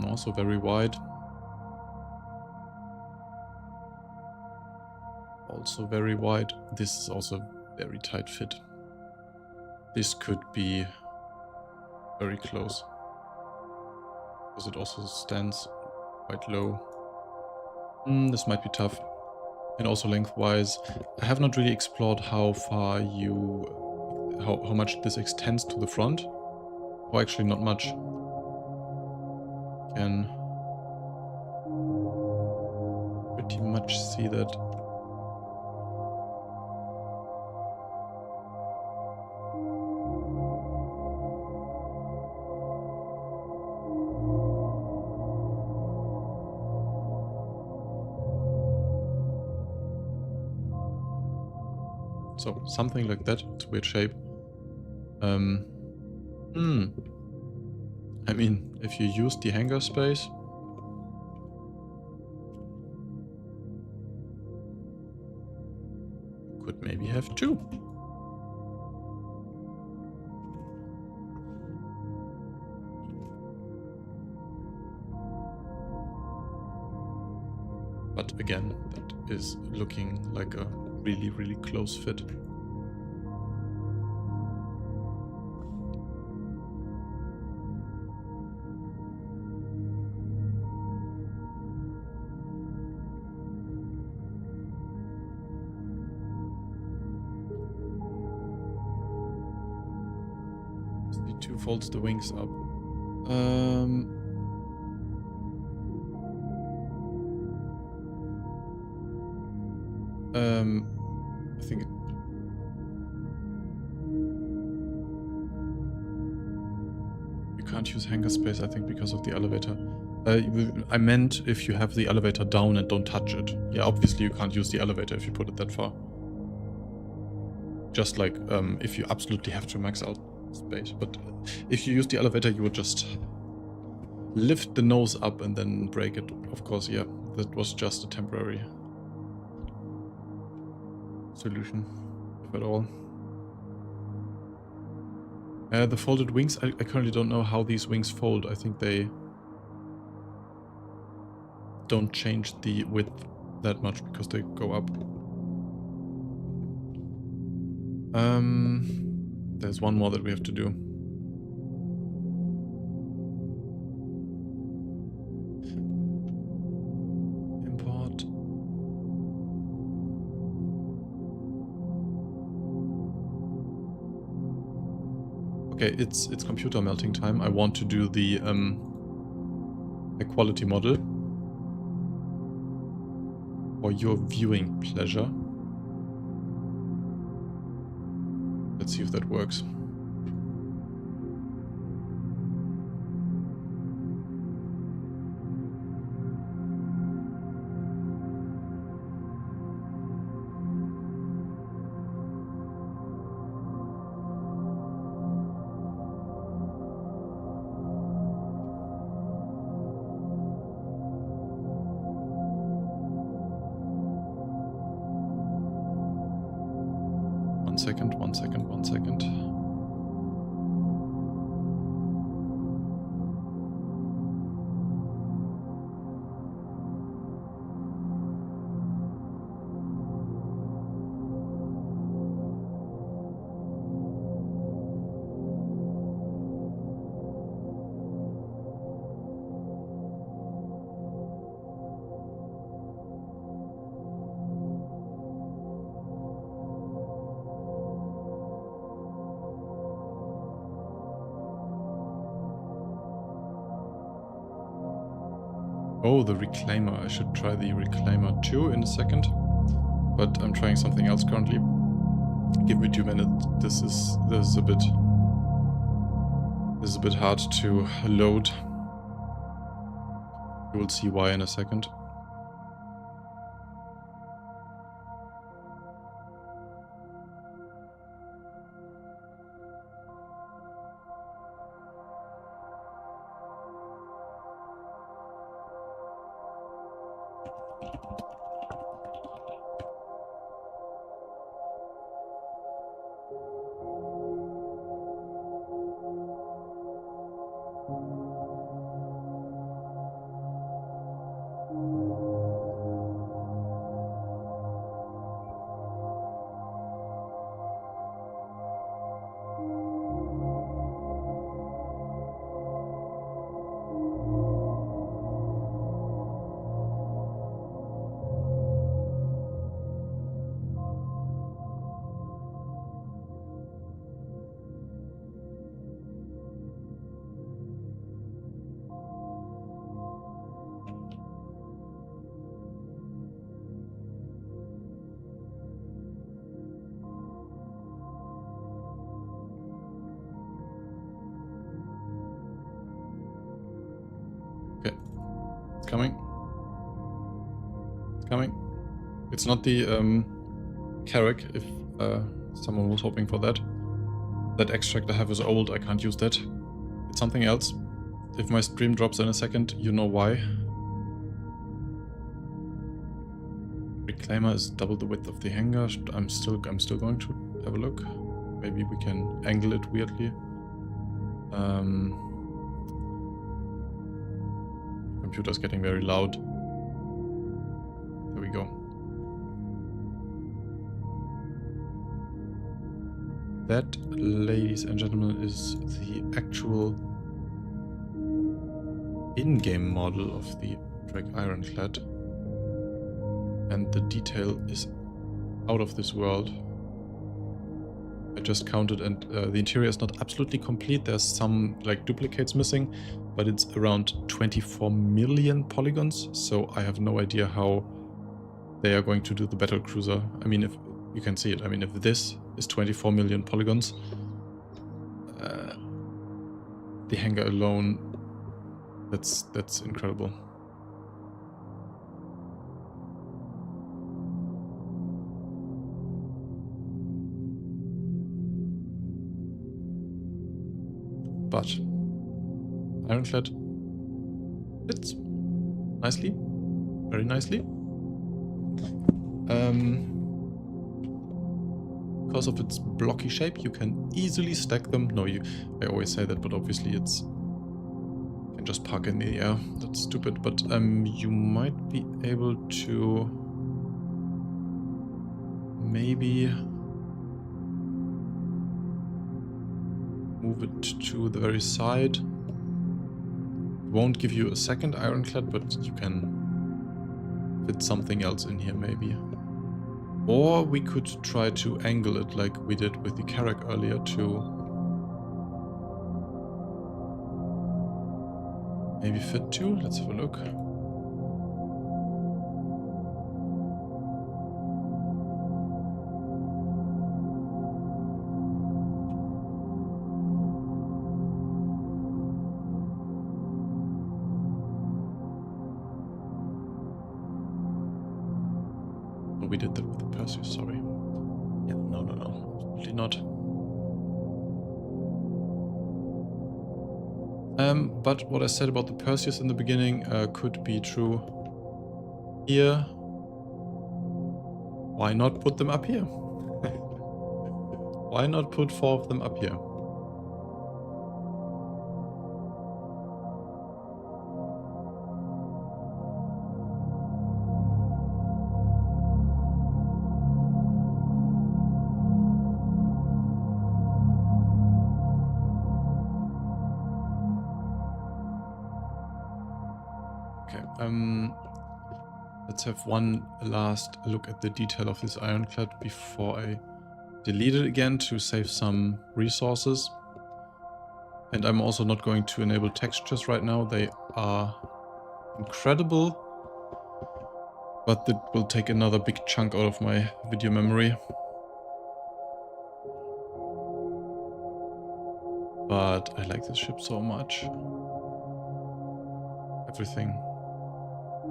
Also very wide. Also very wide. This is also very tight fit. This could be very close, because it also stands quite low. This might be tough. And also lengthwise, I have not really explored how far how much this extends to the front. Or actually not much. Can pretty much see that. So something like that. It's a weird shape. I mean, if you use the hangar space, could maybe have two. But again, that is looking like a really, really close fit. C2 folds the wings up. I think you can't use hangar space, I think, because of the elevator. I meant if you have the elevator down and don't touch it. Yeah, obviously you can't use the elevator if you put it that far. Just like if you absolutely have to max out space. But if you use the elevator, you would just lift the nose up and then break it. Of course, yeah, that was just a temporary solution, if at all. The folded wings, I currently don't know how these wings fold. I think they don't change the width that much because they go up. There's one more that we have to do. Import. Okay, it's computer melting time. I want to do the equality model for your viewing pleasure. Let's see if that works. One second. Oh, the reclaimer. I should try the reclaimer too in a second. But I'm trying something else currently. Give me 2 minutes. This is a bit hard to load. You will see why in a second. Coming. It's not the Carrack, if someone was hoping for that. That extract I have is old, I can't use that. It's something else. If my stream drops in a second, you know why. Reclaimer is double the width of the hangar. I'm still going to have a look. Maybe we can angle it weirdly. Computer's getting very loud. we go. That, ladies and gentlemen, is the actual in-game model of the Drake Ironclad. And the detail is out of this world. I just counted, and the interior is not absolutely complete. There's some like duplicates missing, but it's around 24 million polygons. So I have no idea how they are going to do the Battlecruiser. I mean, if you can see it, I mean, if this is 24 million polygons, the hangar alone, that's incredible. But Ironclad fits nicely, very nicely. Because of its blocky shape, you can easily stack them. No, I always say that, but obviously you can just park in the air. That's stupid, but you might be able to maybe move it to the very side. It won't give you a second Ironclad, but you can fit something else in here maybe. Or we could try to angle it like we did with the Carrack earlier to maybe fit two. Let's have a look. We did that with the Perseus, sorry. Yeah, no, absolutely not. But what I said about the Perseus in the beginning could be true here. Why not put them up here? Why not put 4 of them up here? Let's have one last look at the detail of this Ironclad before I delete it again to save some resources. And I'm also not going to enable textures right now. They are incredible, but it will take another big chunk out of my video memory. But I like this ship so much. Everything.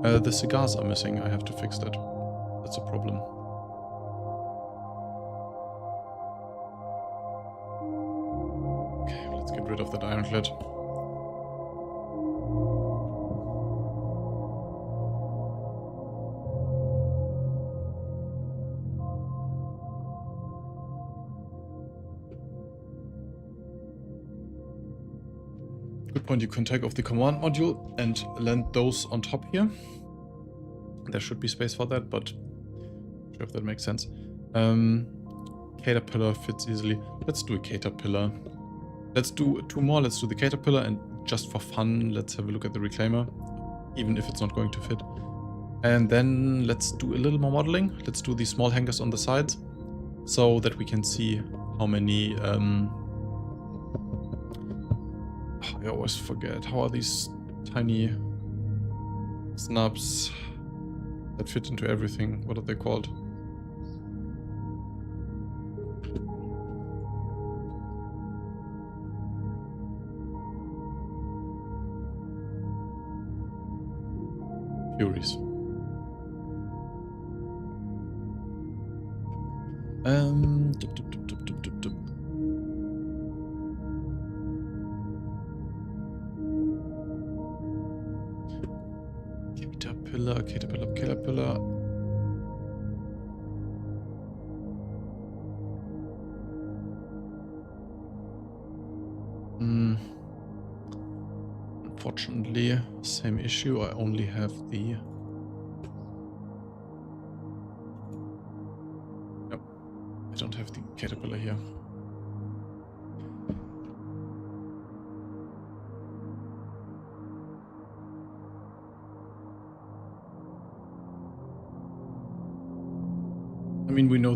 The cigars are missing. I have to fix that. That's a problem. Okay, let's get rid of that Ironclad. Good point, you can take off the command module and land those on top here. There should be space for that, but I'm not sure if that makes sense. Caterpillar fits easily. Let's do a Caterpillar. Let's do 2 more. Let's do the Caterpillar, and just for fun, let's have a look at the Reclaimer, even if it's not going to fit. And then let's do a little more modeling. Let's do the small hangars on the sides, so that we can see how many... I always forget. How are these tiny snubs that fit into everything? What are they called? Furies. Caterpillar. Unfortunately, same issue. I only have the I don't have the caterpillar here. I mean, we know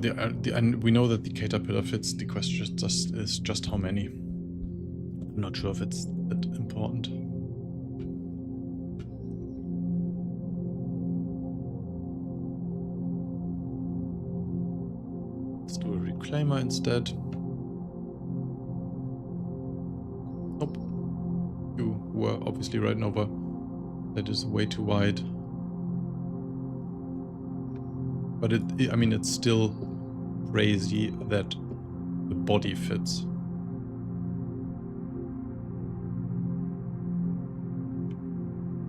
we know that the caterpillar fits. The question is just how many. I'm not sure if it's that important. Let's do a reclaimer instead. Nope. You were obviously riding over. That is way too wide. But I mean, it's still crazy that the body fits.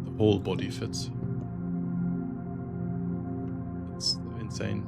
The whole body fits. It's insane.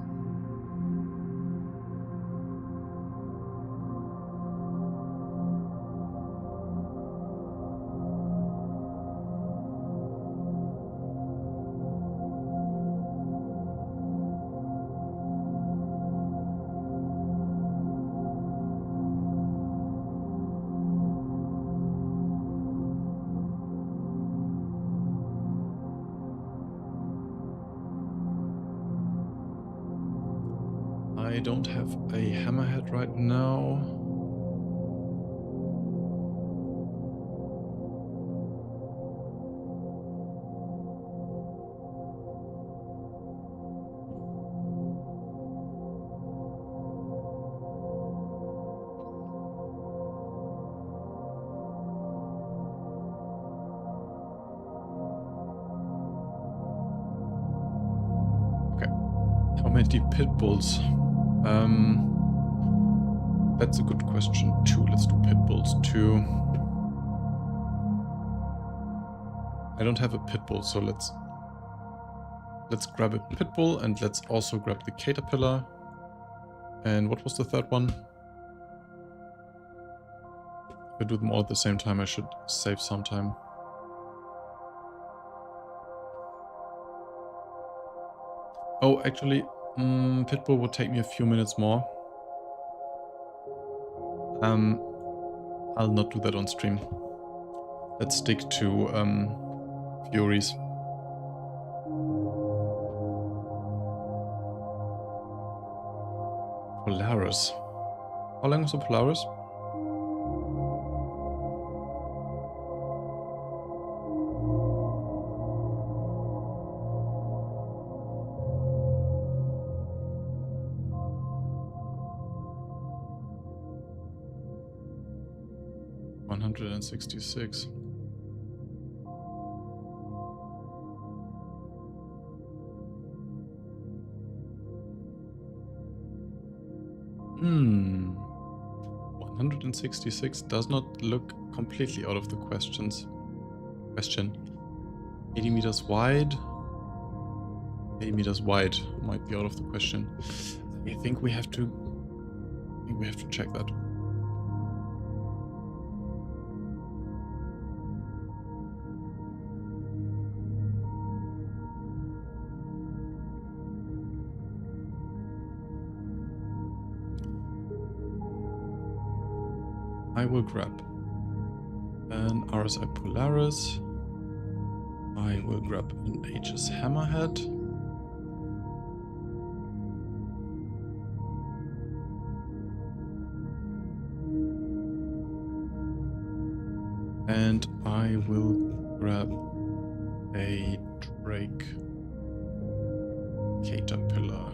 I don't have a hammerhead right now. Okay. How many pit bulls? That's a good question too. Let's do pit bulls too. I don't have a pit bull, so let's grab a pit bull and let's also grab the caterpillar. And what was the third one? If I do them all at the same time, I should save some time. Oh, actually, pit bull would take me a few minutes more. I'll not do that on stream. Let's stick to Furies. Polaris. How long is the Polaris? $166. Hmm. 166 does not look completely out of the question. 80 meters wide. 80 meters wide might be out of the question. I think we have to check that. I will grab an RSI Polaris. I will grab an HS Hammerhead. And I will grab a Drake Caterpillar.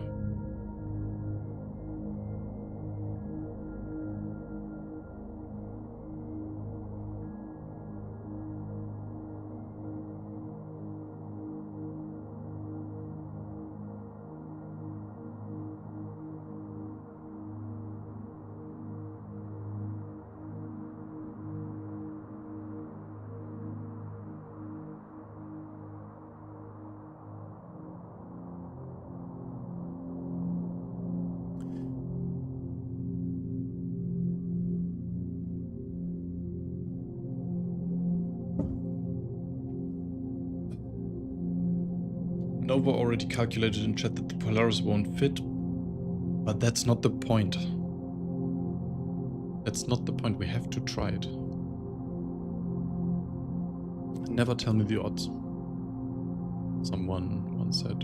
Nova already calculated in chat that the Polaris won't fit. But that's not the point. That's not the point. We have to try it. Never tell me the odds. Someone once said.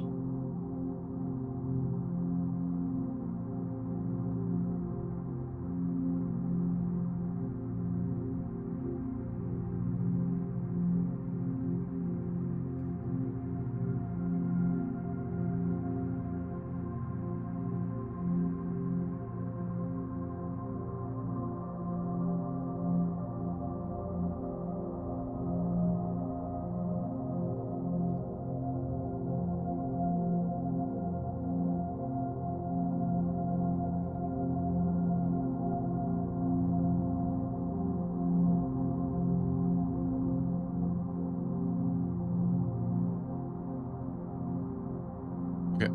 Okay.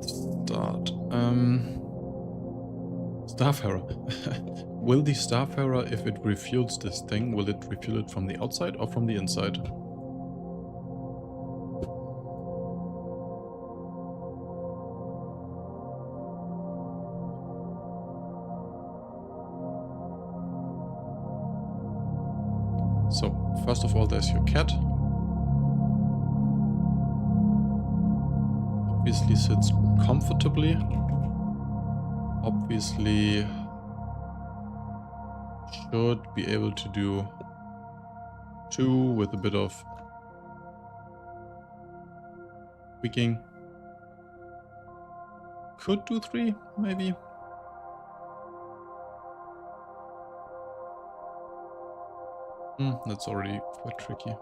Start. Starfarer. Will the Starfarer, if it refuels this thing, will it refuel it from the outside or from the inside? So, first of all, there's your cat. Obviously sits comfortably. Obviously should be able to do 2 with a bit of tweaking. Could do 3, maybe. That's already quite tricky.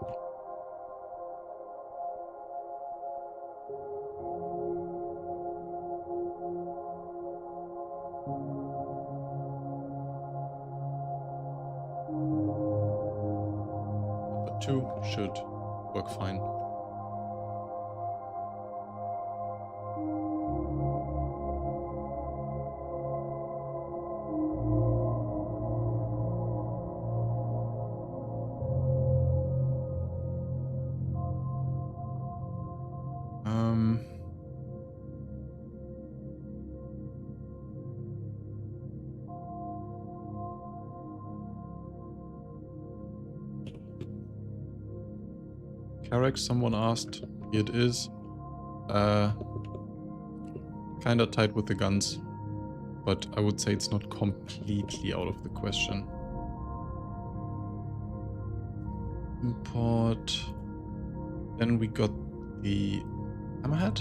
But 2 should work fine. Carrick, someone asked. Here it is. Kinda tight with the guns, but I would say it's not completely out of the question. Import. Then we got the hammerhead.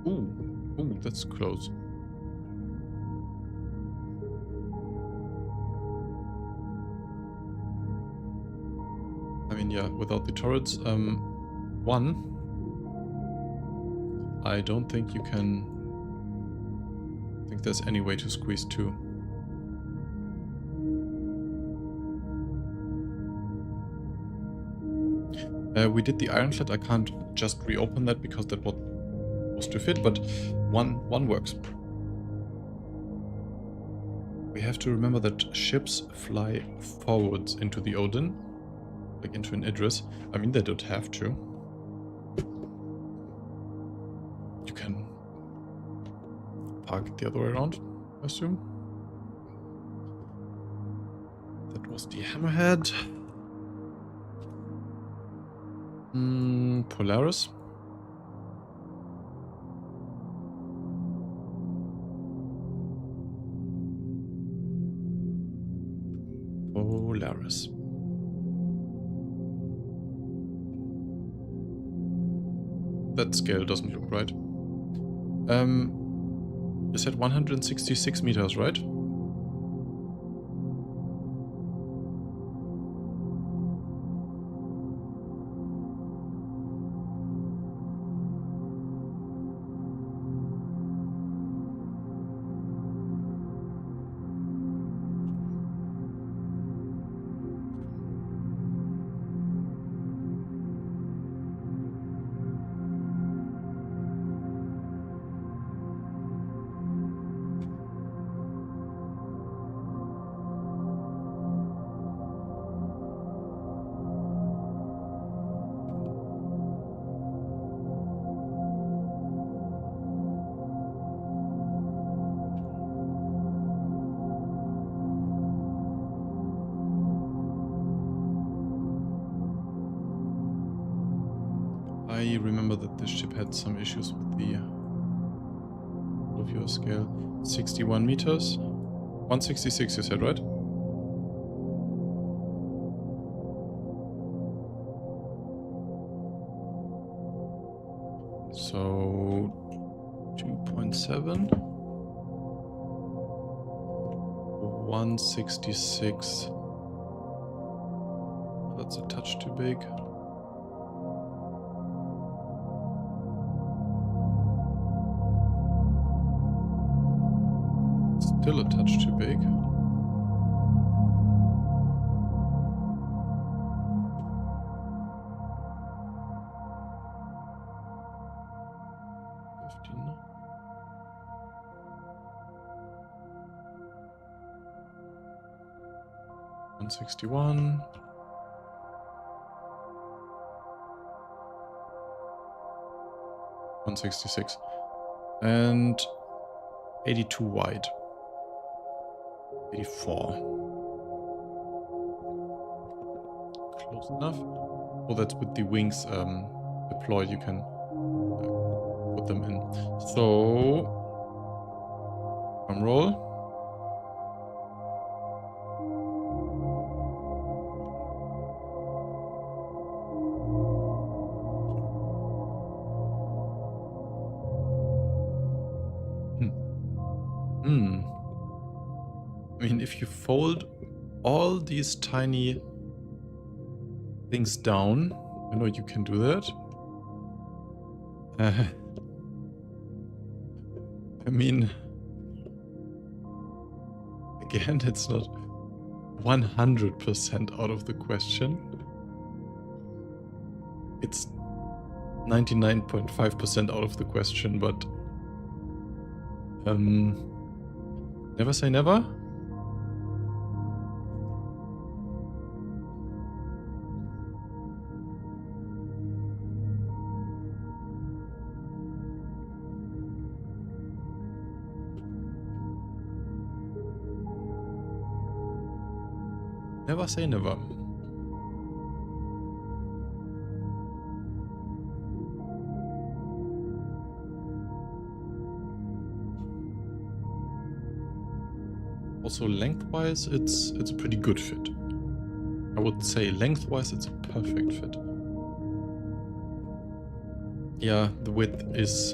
Ooh, that's close. I mean, yeah, without the turrets, 1. I don't think you can. I think there's any way to squeeze 2. We did the ironclad. I can't just reopen that because that was to fit, but one works. We have to remember that ships fly forwards into the Odin, like into an Idris. I mean, they don't have to. You can park it the other way around, I assume. That was the hammerhead. Polaris. Polaris. That scale doesn't look right. You said 166 meters, right? remember that this ship had some issues with the viewer scale. 61 meters. 166 you said, right? So 2.7. 166. That's a touch too big. Still a touch too big. One 61. One 66. And 82 wide. 84. Close enough. Oh, that's with the wings deployed. You can put them in. So, drum roll. I mean, if you fold all these tiny things down, I know you can do that. I mean, again, it's not 100% out of the question. It's 99.5% out of the question, but never say never. Never say never. Also lengthwise, it's a pretty good fit. I would say lengthwise, it's a perfect fit. Yeah, the width is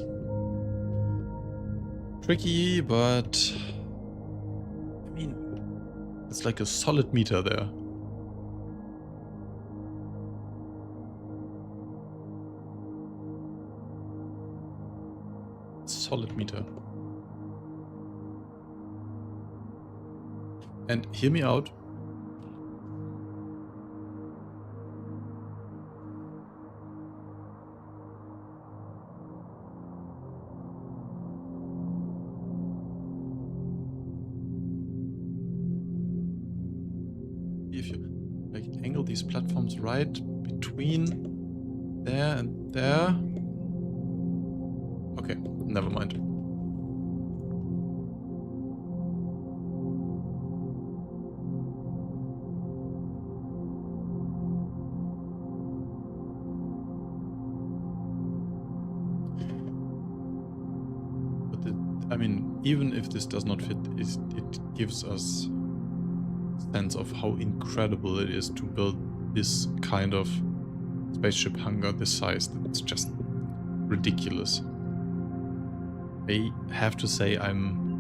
tricky, but I mean, it's like a solid meter there. Solid meter. And hear me out. If you like angle these platforms right between there and there. Okay, never mind. I mean, even if this does not fit, it gives us a sense of how incredible it is to build this kind of spaceship hangar this size. It's just ridiculous. I have to say I mean,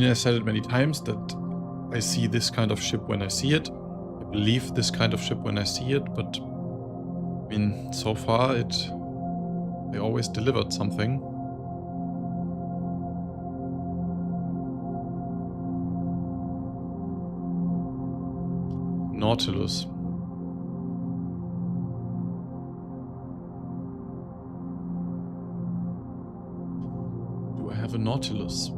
I said it many times that I see this kind of ship when I see it. I believe this kind of ship when I see it, but I mean, so far they always delivered something. Nautilus. Do I have a Nautilus?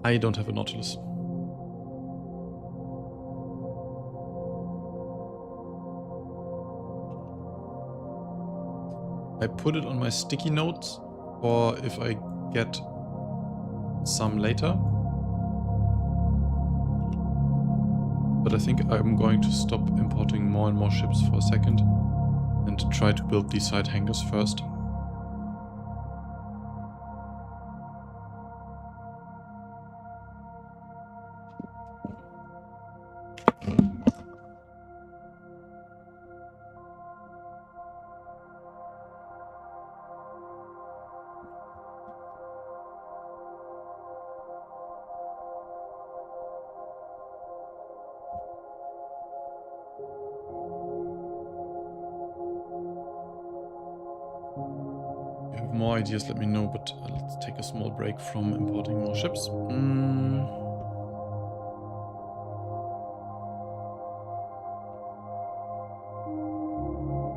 I don't have a Nautilus. I put it on my sticky notes, or if I get some later. But I think I'm going to stop importing more and more ships for a second and try to build these side hangars first. More ideas, let me know, but let's take a small break from importing more ships.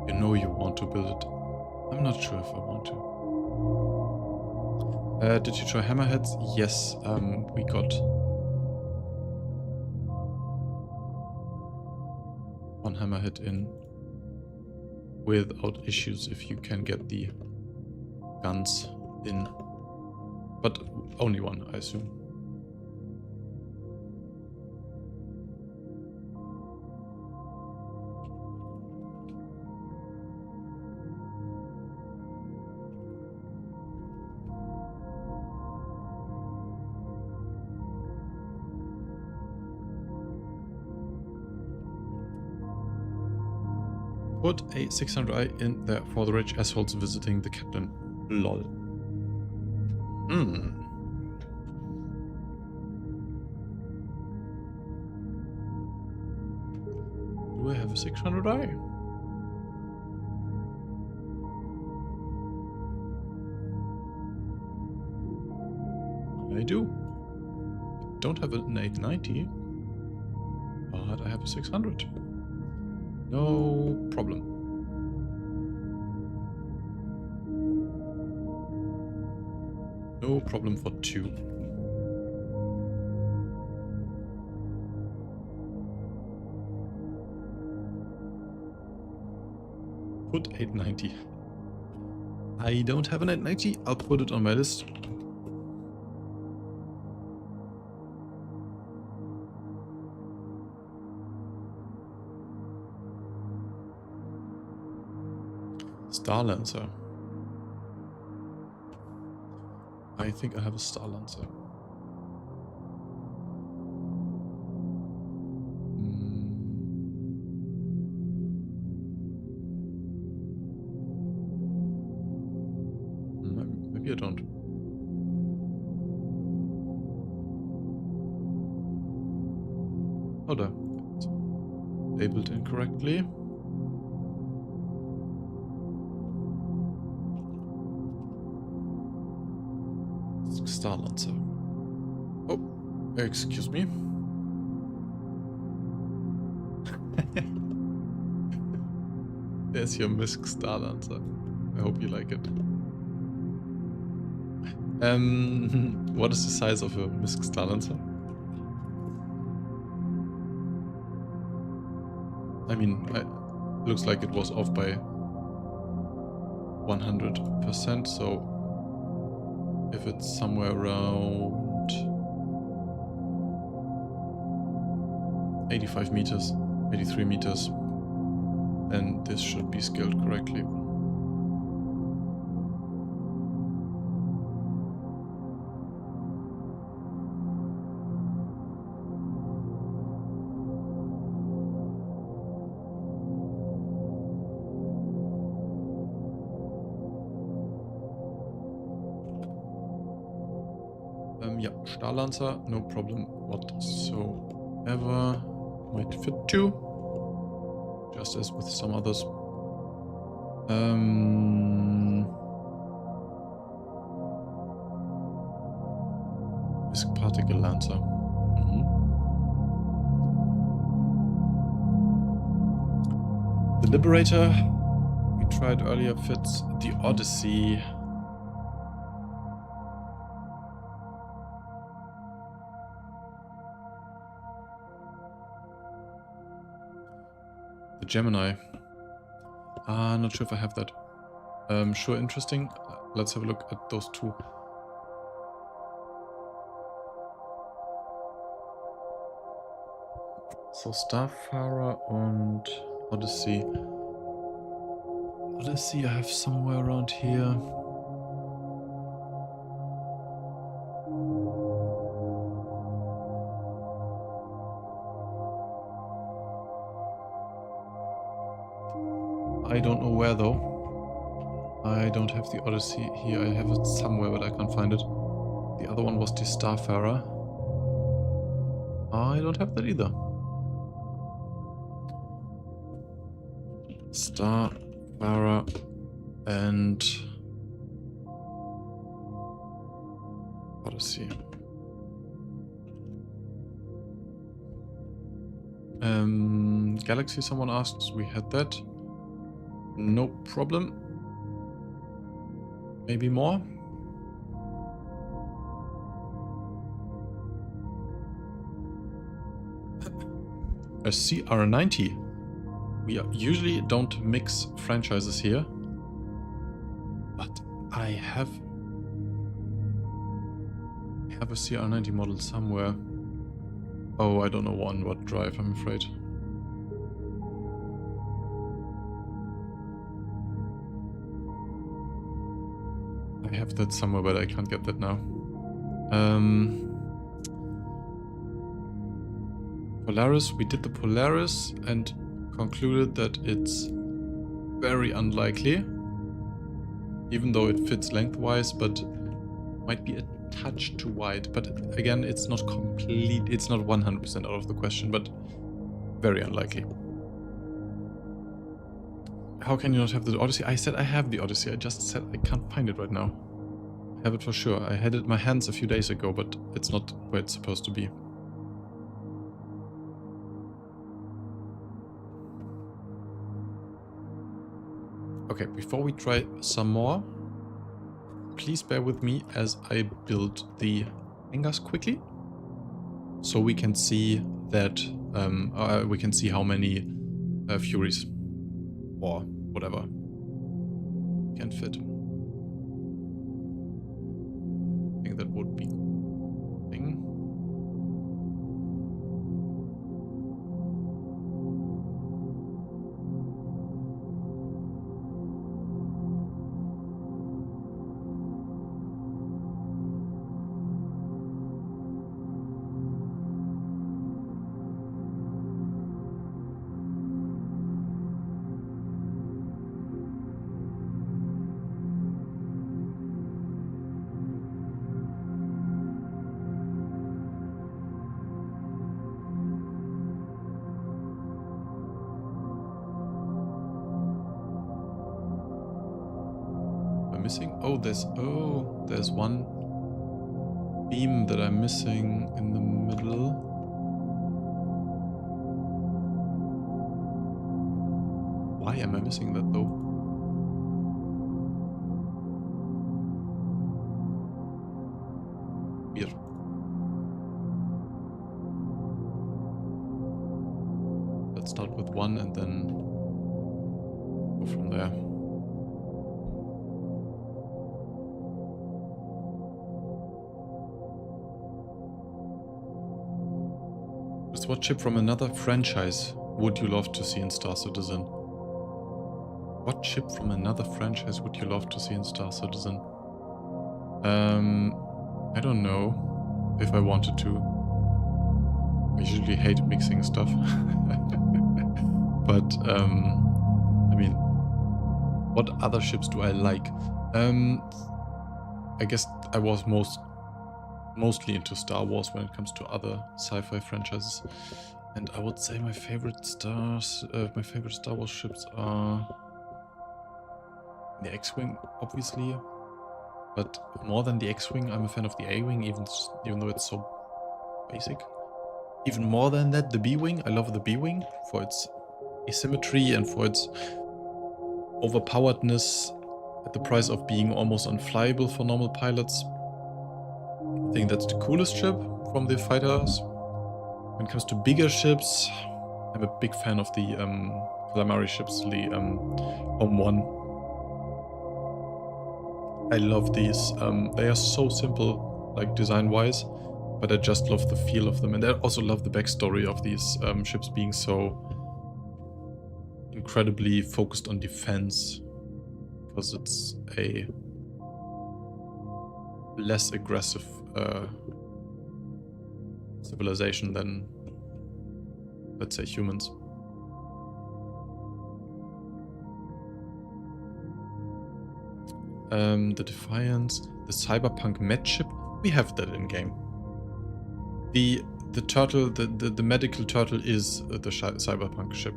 You know you want to build it. I'm not sure if I want to. Did you try hammerheads? Yes, we got one hammerhead in without issues if you can get the guns in, but only one, I assume. Put a 600i in there for the rich assholes visiting the captain. Lol. Do I have a 600i? I do. I don't have an 890, but I have a 600. No problem. No problem for 2. Put 890. I don't have an 890. I'll put it on my list. Starlancer. I think I have a Starlancer. Maybe I don't. Oh, there. Labeled incorrectly. Starlancer. Oh, excuse me. There's your Misk Starlancer. I hope you like it. What is the size of a Misk Starlancer? I mean, looks like it was off by 100%, so if it's somewhere around 85 meters, 83 meters, then this should be scaled correctly. Yeah, Starlancer, no problem whatsoever. Might fit 2, just as with some others. Misk Particle Lancer. The Liberator, we tried earlier, fits. The Odyssey. The Gemini. Not sure if I have that. Sure, interesting. Let's have a look at those two. So Starfarer und Odyssey. Odyssey I have somewhere around here. I don't know where though. I don't have the Odyssey here. I have it somewhere, but I can't find it. The other one was the Starfarer. I don't have that either. Starfarer and Odyssey. Galaxy, someone asked. We had that. No problem. Maybe more? A CR90. We usually don't mix franchises here. But I have a CR90 model somewhere. Oh, I don't know on what drive, I'm afraid. I have that somewhere, but I can't get that now. Polaris, we did the Polaris and concluded that it's very unlikely, even though it fits lengthwise, but might be a touch too wide. But again, it's not complete, it's not 100% out of the question, but very unlikely. How can you not have the Odyssey? I said I have the Odyssey, I just said I can't find it right now. I have it for sure. I had it in my hands a few days ago, but it's not where it's supposed to be. Okay, before we try some more, please bear with me as I build the hangars quickly, so we can see that we can see how many Furies or whatever can fit. I think that would be a thing. Missing? Oh, there's one beam that I'm missing in the middle. Why am I missing that though? Weird. Let's start with one and then go from there. What ship from another franchise would you love to see in Star Citizen? What ship from another franchise would you love to see in Star Citizen? I don't know if I wanted to. I usually hate mixing stuff. But, I mean, what other ships do I like? I guess I was mostly into Star Wars when it comes to other sci-fi franchises, and I would say my favorite Star Wars ships are the X-Wing, obviously, but more than the X-Wing, I'm a fan of the A-Wing, even though it's so basic. Even more than that, the B-Wing. I love the B-Wing for its asymmetry and for its overpoweredness at the price of being almost unflyable for normal pilots. I think that's the coolest ship from the fighters. When it comes to bigger ships, I'm a big fan of the calamari ships, the Home 1. I love these. They are so simple, like design-wise, But I just love the feel of them, and I also love the backstory of these ships being so incredibly focused on defense, because it's a less aggressive civilization than, let's say, humans. The Defiance, the Cyberpunk med ship, we have that in game. The turtle, the medical turtle is the Cyberpunk ship.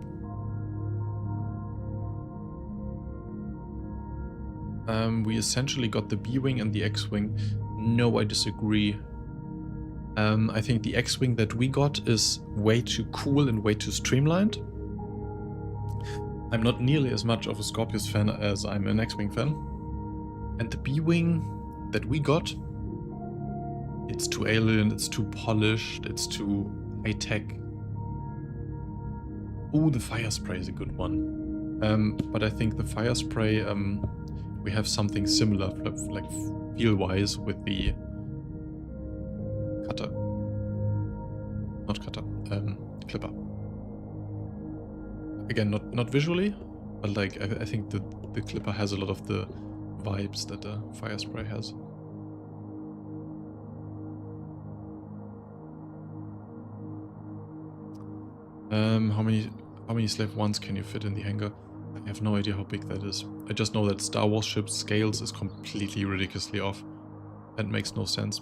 We essentially got the B-Wing and the X-Wing. No, I disagree. I think the X-Wing that we got is way too cool and way too streamlined. I'm not nearly as much of a Scorpius fan as I'm an X-Wing fan. And the B-Wing that we got, it's too alien, it's too polished, it's too high-tech. Ooh, the Fire Spray is a good one. But I think the Fire Spray, we have something similar, like feel-wise, with the Cutter. Not Cutter, Clipper. Again, not visually, but like I think the Clipper has a lot of the vibes that the Fire Spray has. How many Slave 1s can you fit in the hangar? I have no idea how big that is. I just know that Star Wars ship scales is completely ridiculously off. That makes no sense.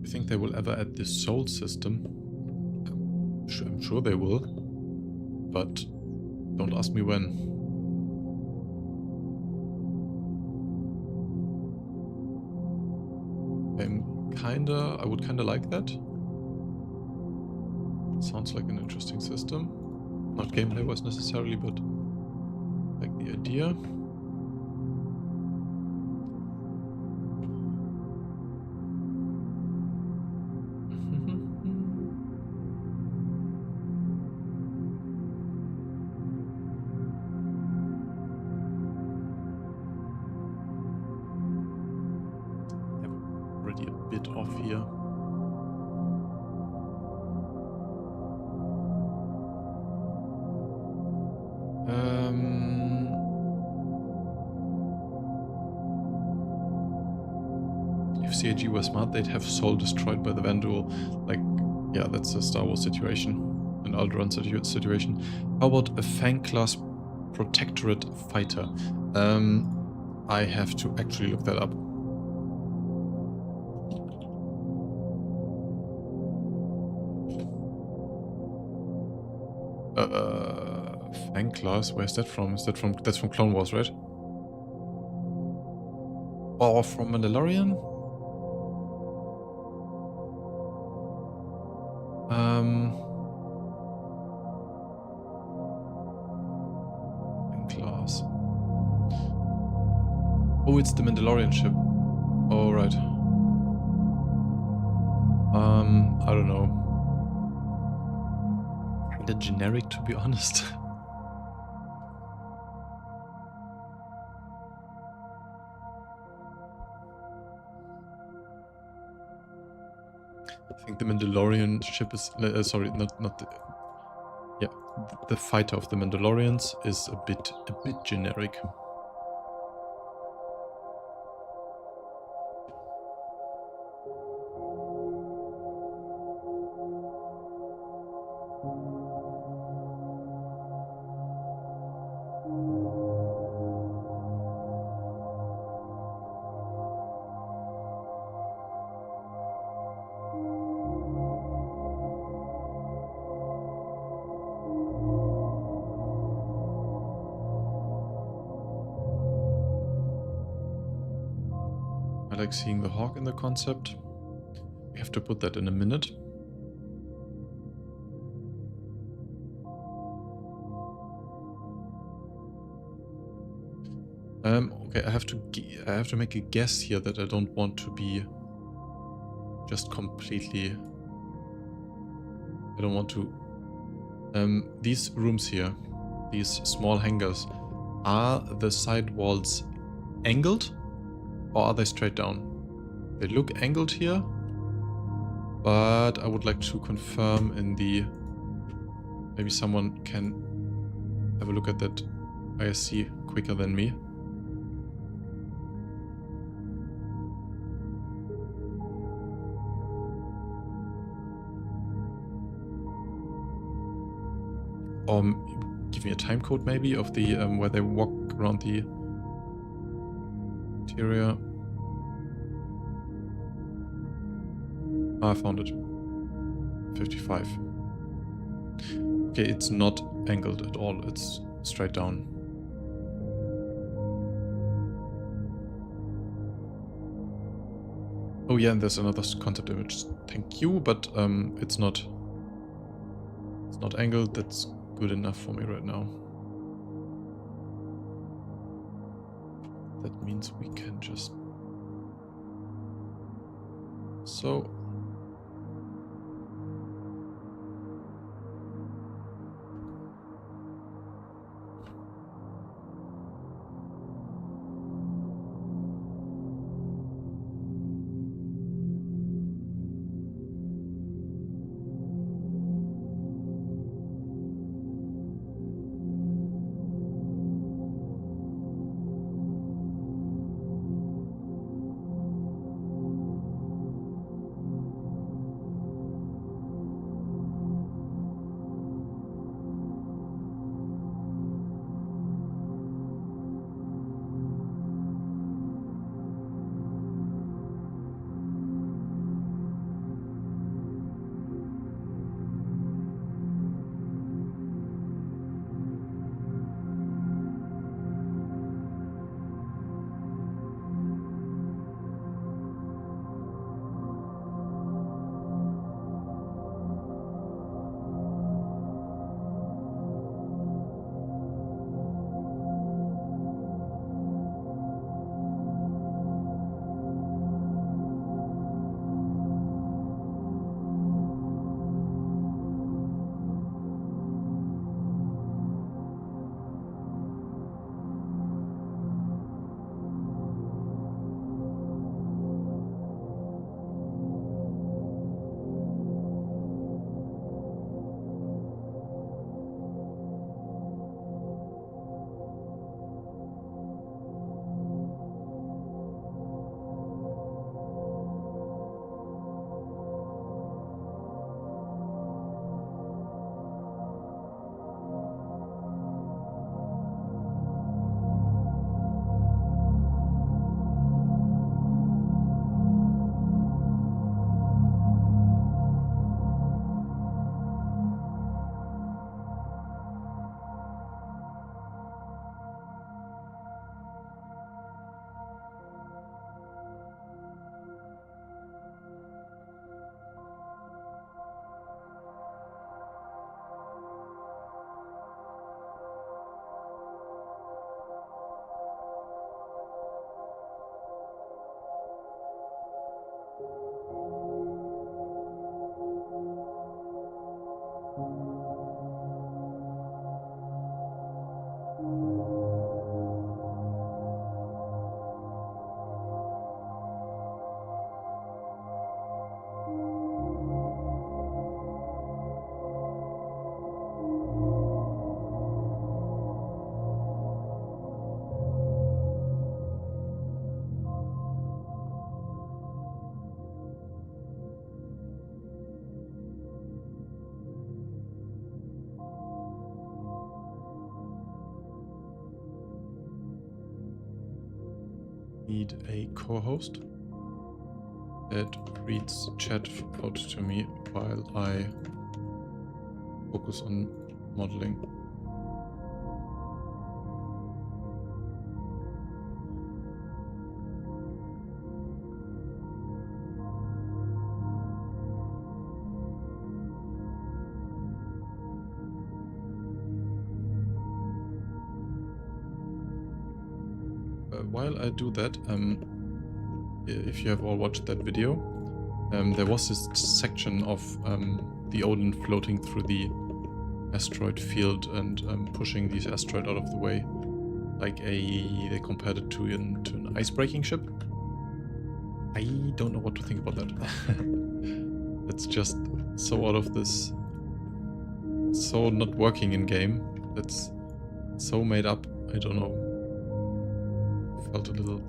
You think they will ever add this soul system? I'm sure they will, but don't ask me when. I would kinda like that. Sounds like an interesting system. Not gameplay-wise necessarily, but like the idea. Already a bit off here. If CAG were smart, they'd have Soul destroyed by the Vandal. Like, yeah, that's a Star Wars situation, an Alderaan situation. How about a Fang-class Protectorate fighter? I have to actually look that up. Fang-class? Where's that from? Is that from... That's from Clone Wars, right? Or from Mandalorian? Fang-class. Oh, it's the Mandalorian ship. Oh, right. I don't know. Kinda generic, to be honest. I think the Mandalorian ship is... sorry, not the... Yeah, the fighter of the Mandalorians is a bit generic. I like seeing the Hawk in the concept. We have to put that in a minute. Okay, I have to make a guess here that I don't want to be just completely... I don't want to... these rooms here, these small hangars, Are the side walls angled or are they straight down? They look angled here, but I would like to confirm in the... Maybe someone can have a look at that ISC quicker than me. Give me a time code maybe of the where they walk around the interior. I found it. 55. Okay, it's not angled at all. It's straight down. Oh yeah, and there's another concept image. Thank you, but it's not angled. That's good enough for me right now. That means we can just... So... Need a co-host that reads chat out to me while I focus on modeling. While I do that, if you have all watched that video, there was this section of the Odin floating through the asteroid field and pushing these asteroids out of the way. like they compared it to an ice-breaking ship. I don't know what to think about that. That's just so out of this, so not working in game. That's so made up. I don't know. Felt a little.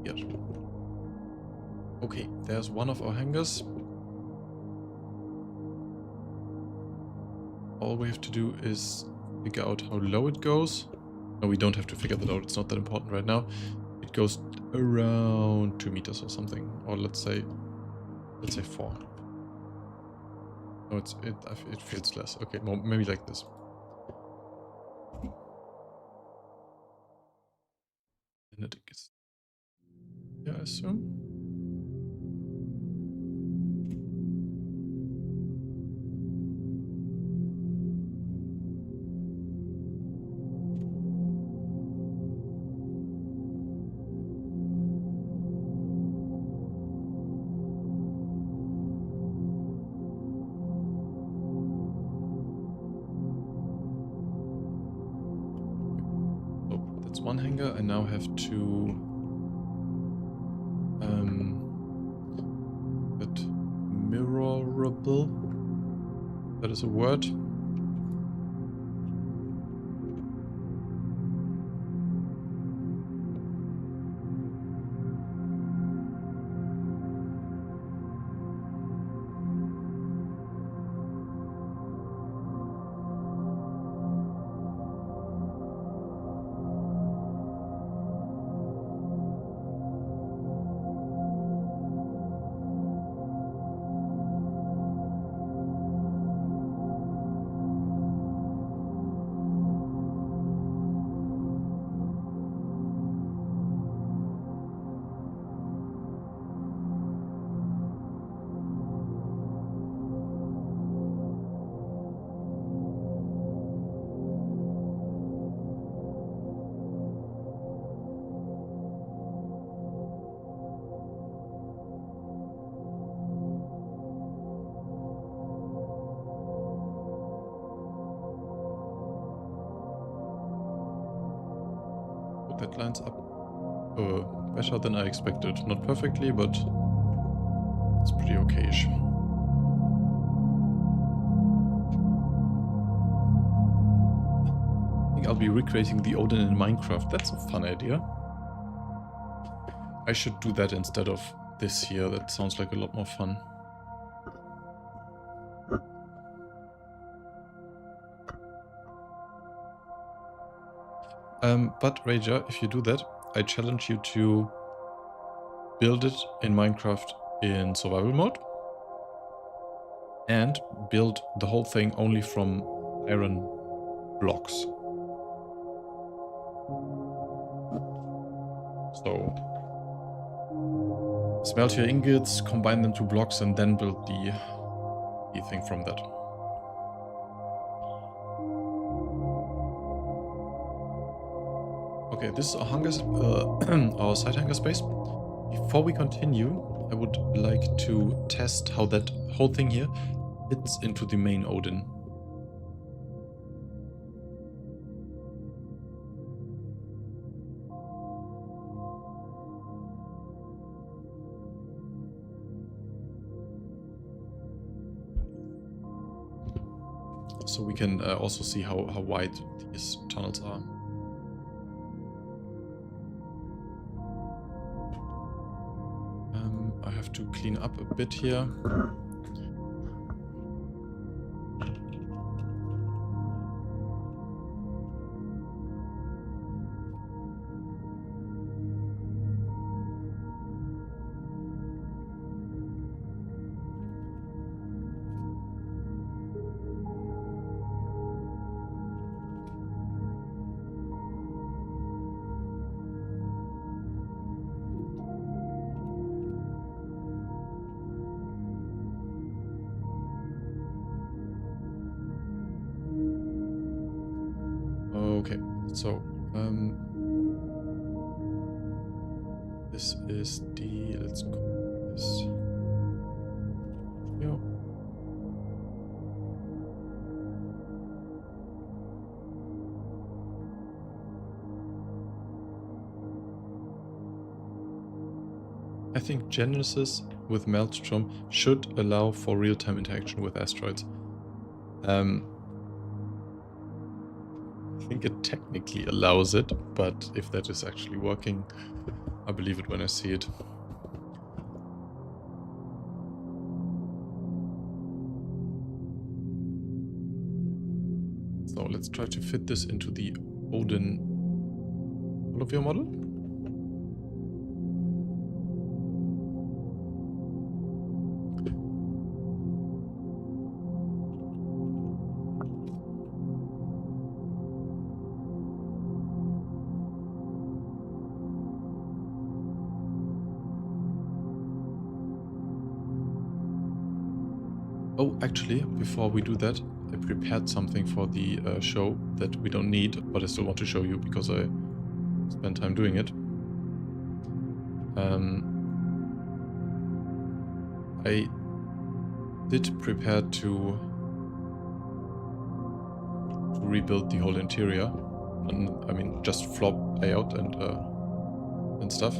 Yes. Okay, there's one of our hangars. All we have to do is figure out how low it goes. No, we don't have to figure that out. It's not that important right now. It goes around 2 meters or something, or let's say 4. No, it feels less. Okay, well, maybe like this. And it is, yeah, I assume. One hanger. I now have to get mirrorable. That is a word. That lines up better than I expected. Not perfectly, but it's pretty okay-ish. I think I'll be recreating the Odin in Minecraft. That's a fun idea. I should do that instead of this here. That sounds like a lot more fun. But Rager, if you do that, I challenge you to build it in Minecraft in survival mode and build the whole thing only from iron blocks. So smelt your ingots, combine them to blocks, and then build the thing from that. Okay, this is our hangar, our side hangar space. Before we continue, I would like to test how that whole thing here fits into the main Odin. So we can also see how wide these tunnels are. I have to clean up a bit here. Okay, so this is the, let's call this, yeah. I think Genesis with Maelstrom should allow for real-time interaction with asteroids. I think it technically allows it, but if that is actually working, I believe it when I see it. So let's try to fit this into the Odin Olivia model. Oh, actually, before we do that, I prepared something for the show that we don't need, but I still want to show you because I spent time doing it. I did prepare to rebuild the whole interior. And, I mean, just flop layout and stuff.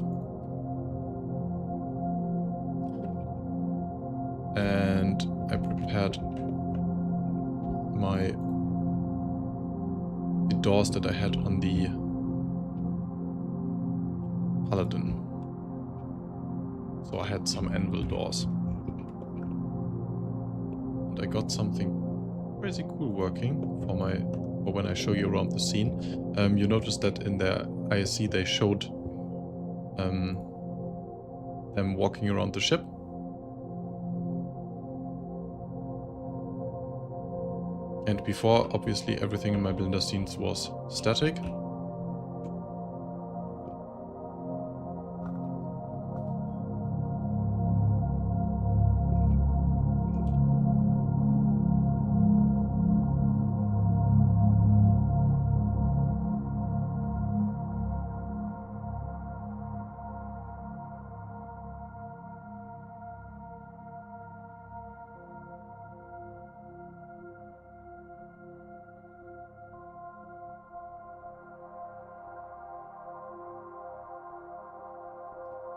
And I prepared the doors that I had on the Paladin. So I had some anvil doors. And I got something crazy cool working for when I show you around the scene. You notice that in their ISC they showed them walking around the ship. And before, obviously, everything in my Blender scenes was static.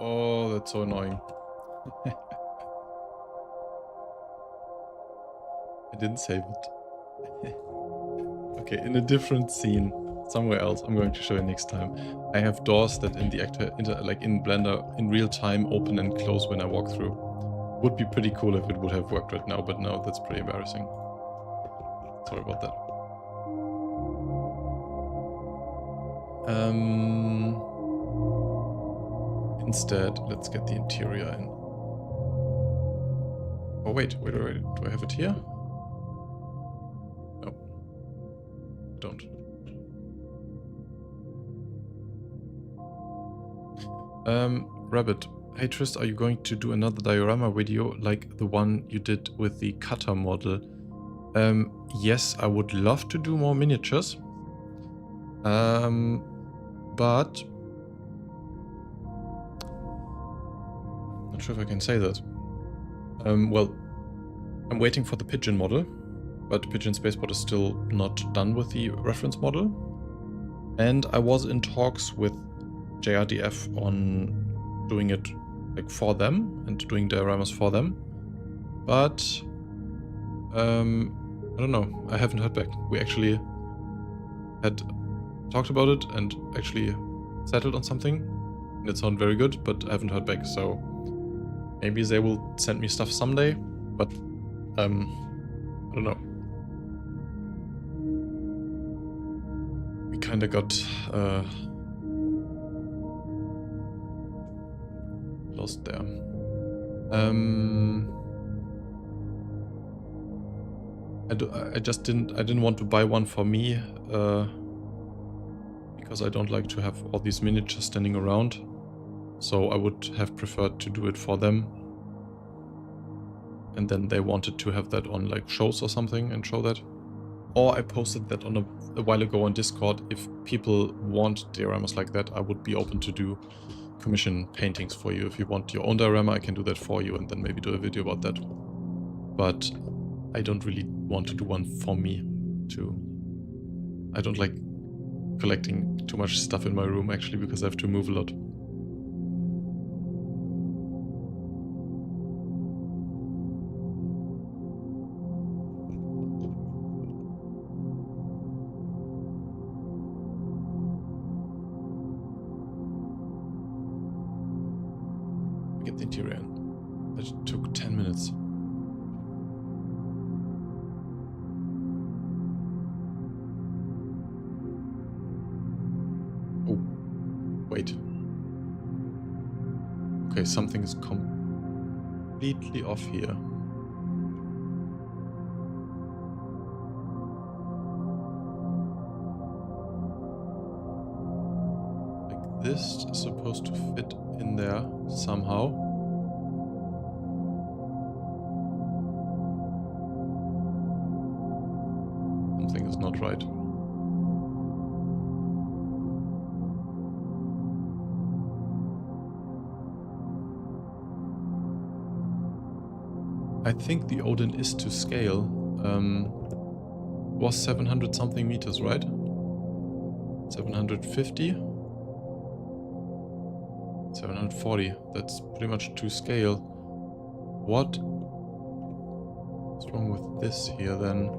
Oh, that's so annoying. I didn't save it. Okay, in a different scene, somewhere else, I'm going to show you next time. I have doors that in the like in Blender, in real time, open and close when I walk through. Would be pretty cool if it would have worked right now, but no, that's pretty embarrassing. Sorry about that. Instead, let's get the interior in. Oh, wait. Do I have it here? No. Don't. Rabbit. Hey Trist, are you going to do another diorama video like the one you did with the cutter model? Yes, I would love to do more miniatures. But not sure if I can say that. Well, I'm waiting for the pigeon model, but Pigeon Spaceport is still not done with the reference model. And I was in talks with JRDF on doing it like for them and doing dioramas for them. But I don't know. I haven't heard back. We actually had talked about it and actually settled on something. And it sounded very good, but I haven't heard back. So maybe they will send me stuff someday, but I don't know. We kind of got lost there. I didn't want to buy one for me because I don't like to have all these miniatures standing around. So I would have preferred to do it for them. And then they wanted to have that on like shows or something and show that. Or I posted that on a while ago on Discord. If people want dioramas like that, I would be open to do commission paintings for you. If you want your own diorama, I can do that for you and then maybe do a video about that. But I don't really want to do one for me too. I don't like collecting too much stuff in my room actually because I have to move a lot. get the interior in. That took 10 minutes. Oh, wait. Okay, something is completely off here. Like this is supposed to fit in there somehow. Something is not right. I think the Odin is to scale. Was 700 something meters, right? 750? 740. That's pretty much to scale. What's wrong with this here then?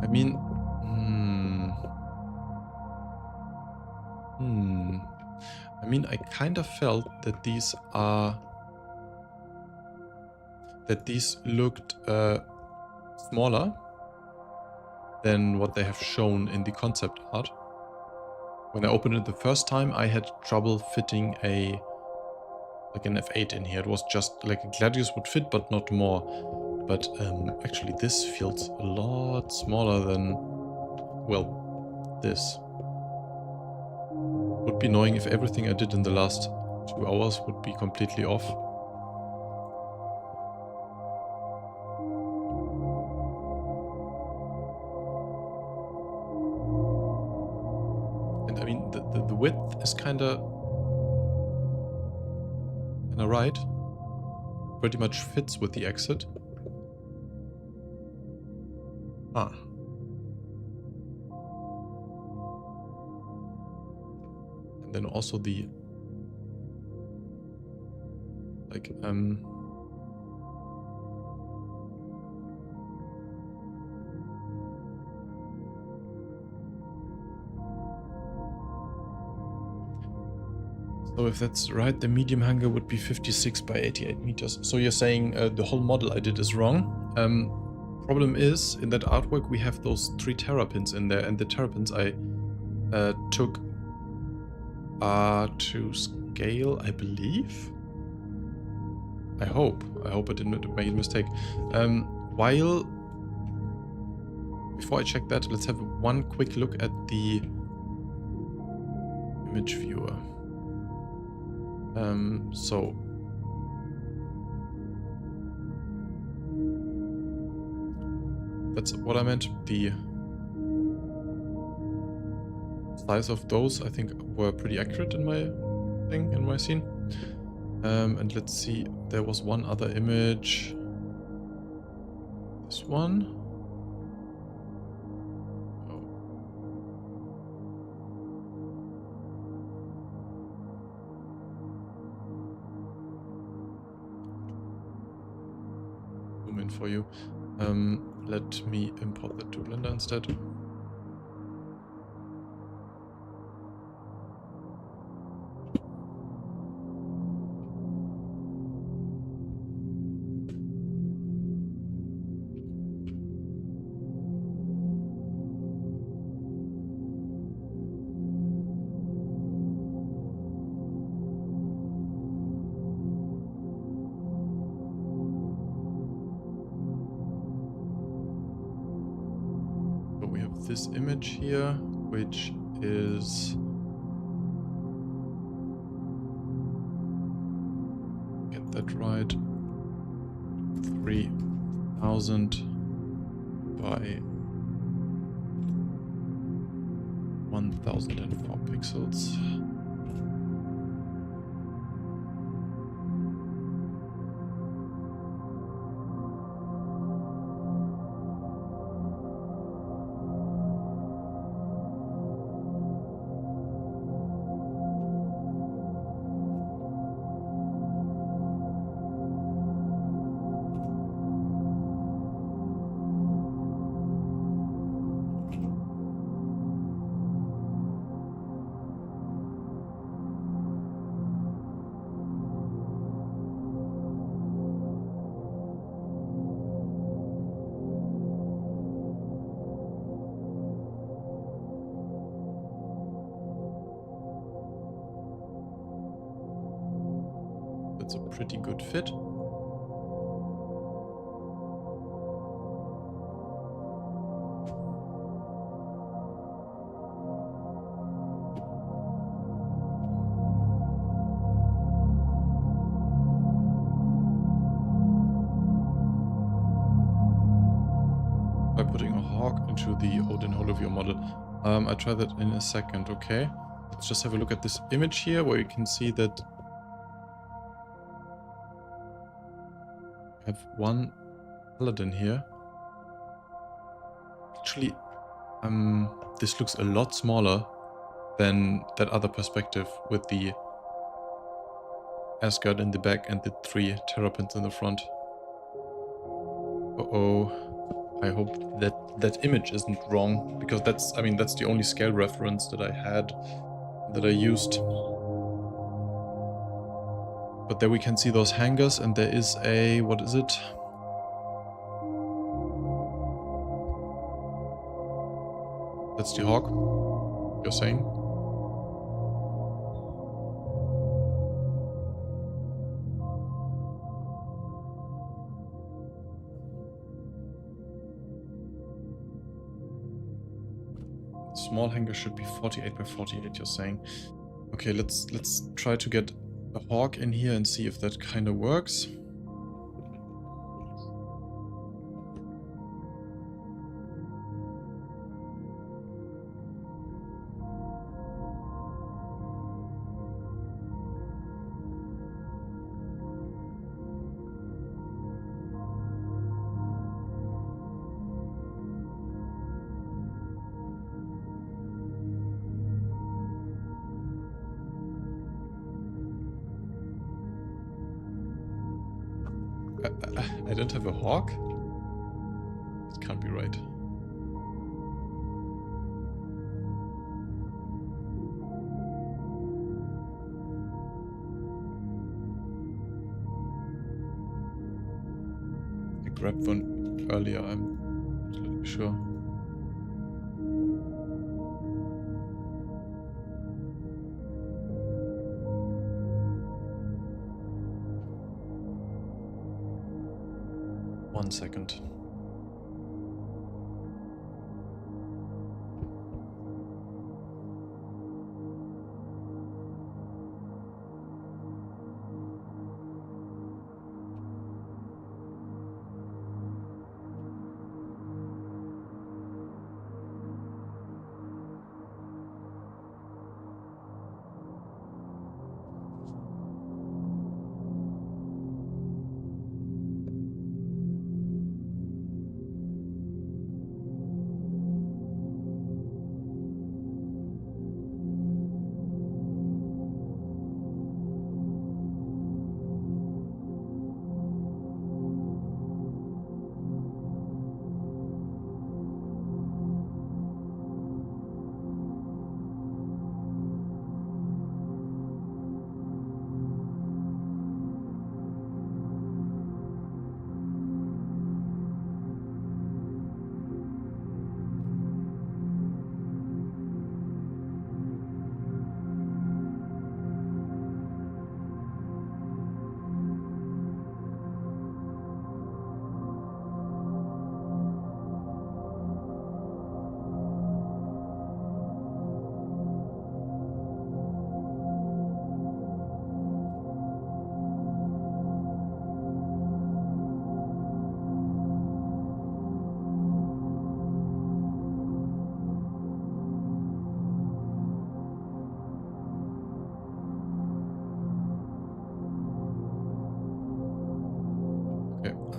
I mean, I kind of felt that these looked smaller than what they have shown in the concept art. When I opened it the first time, I had trouble fitting an F8 in here. It was just like a Gladius would fit, but not more. But actually this feels a lot smaller than, well, this. Would be annoying if everything I did in the last 2 hours would be completely off. And I mean, the width is kinda right. Pretty much fits with the exit. Ah. And then also the so if that's right, the medium hangar would be 56 by 88 meters. So you're saying the whole model I did is wrong. Problem is, in that artwork we have those 3 terrapins in there, and the terrapins I took to scale, I believe. I hope I didn't make a mistake. Before I check that, let's have one quick look at the image viewer. So that's what I meant. The size of those, I think, were pretty accurate in my scene. And let's see, there was one other image. This one. Zoom in for you. Let me import that to Blender instead. This image here, which is, get that right, 3000 by 1004 pixels. pretty good fit. By putting a hawk into the Odin Holoview model. I'll try that in a second, okay? Let's just have a look at this image here where you can see that I have one paladin here. Actually, this looks a lot smaller than that other perspective with the Asgard in the back and the 3 terrapins in the front. Uh-oh. I hope that that image isn't wrong, because that's, I mean, that's the only scale reference that I had, that I used. But there we can see those hangars, and there is a, what is it? That's the hawk, you're saying? Small hangar should be 48 by 48, you're saying. Okay, let's try to get a hawk in here and see if that kind of works. I don't have a hawk? It can't be right. I grabbed one earlier, I'm absolutely sure. One second.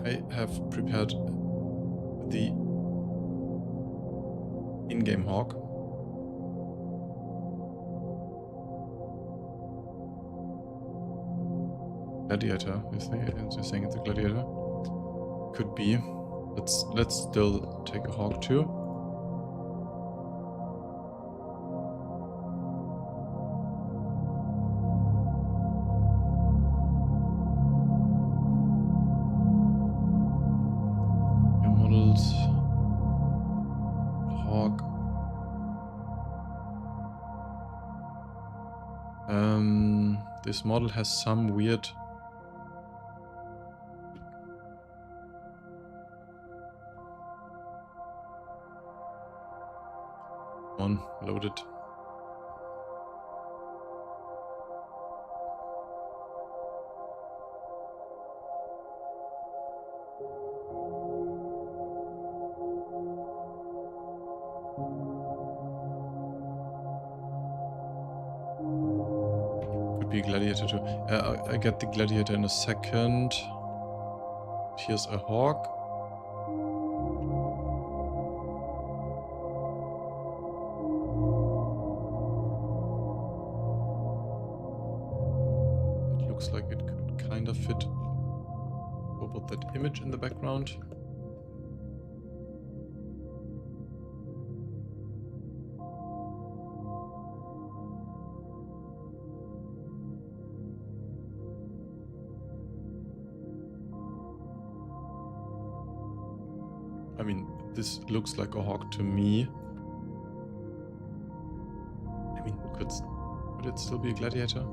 I have prepared the in-game hawk. Gladiator, you're saying it's a gladiator? Could be. Let's still take a hawk too. Hawk. This model has some weird on, load it. Could be a gladiator too. I get the gladiator in a second. Here's a hawk. It looks like it could kind of fit over that image in the background. I mean, this looks like a hawk to me. I mean, could it still be a gladiator?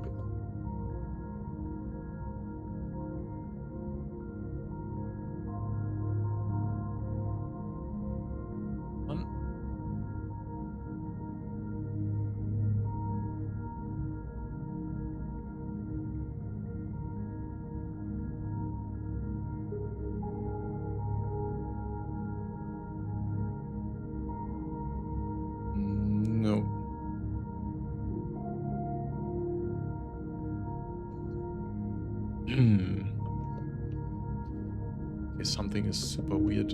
No. Okay, something is super weird.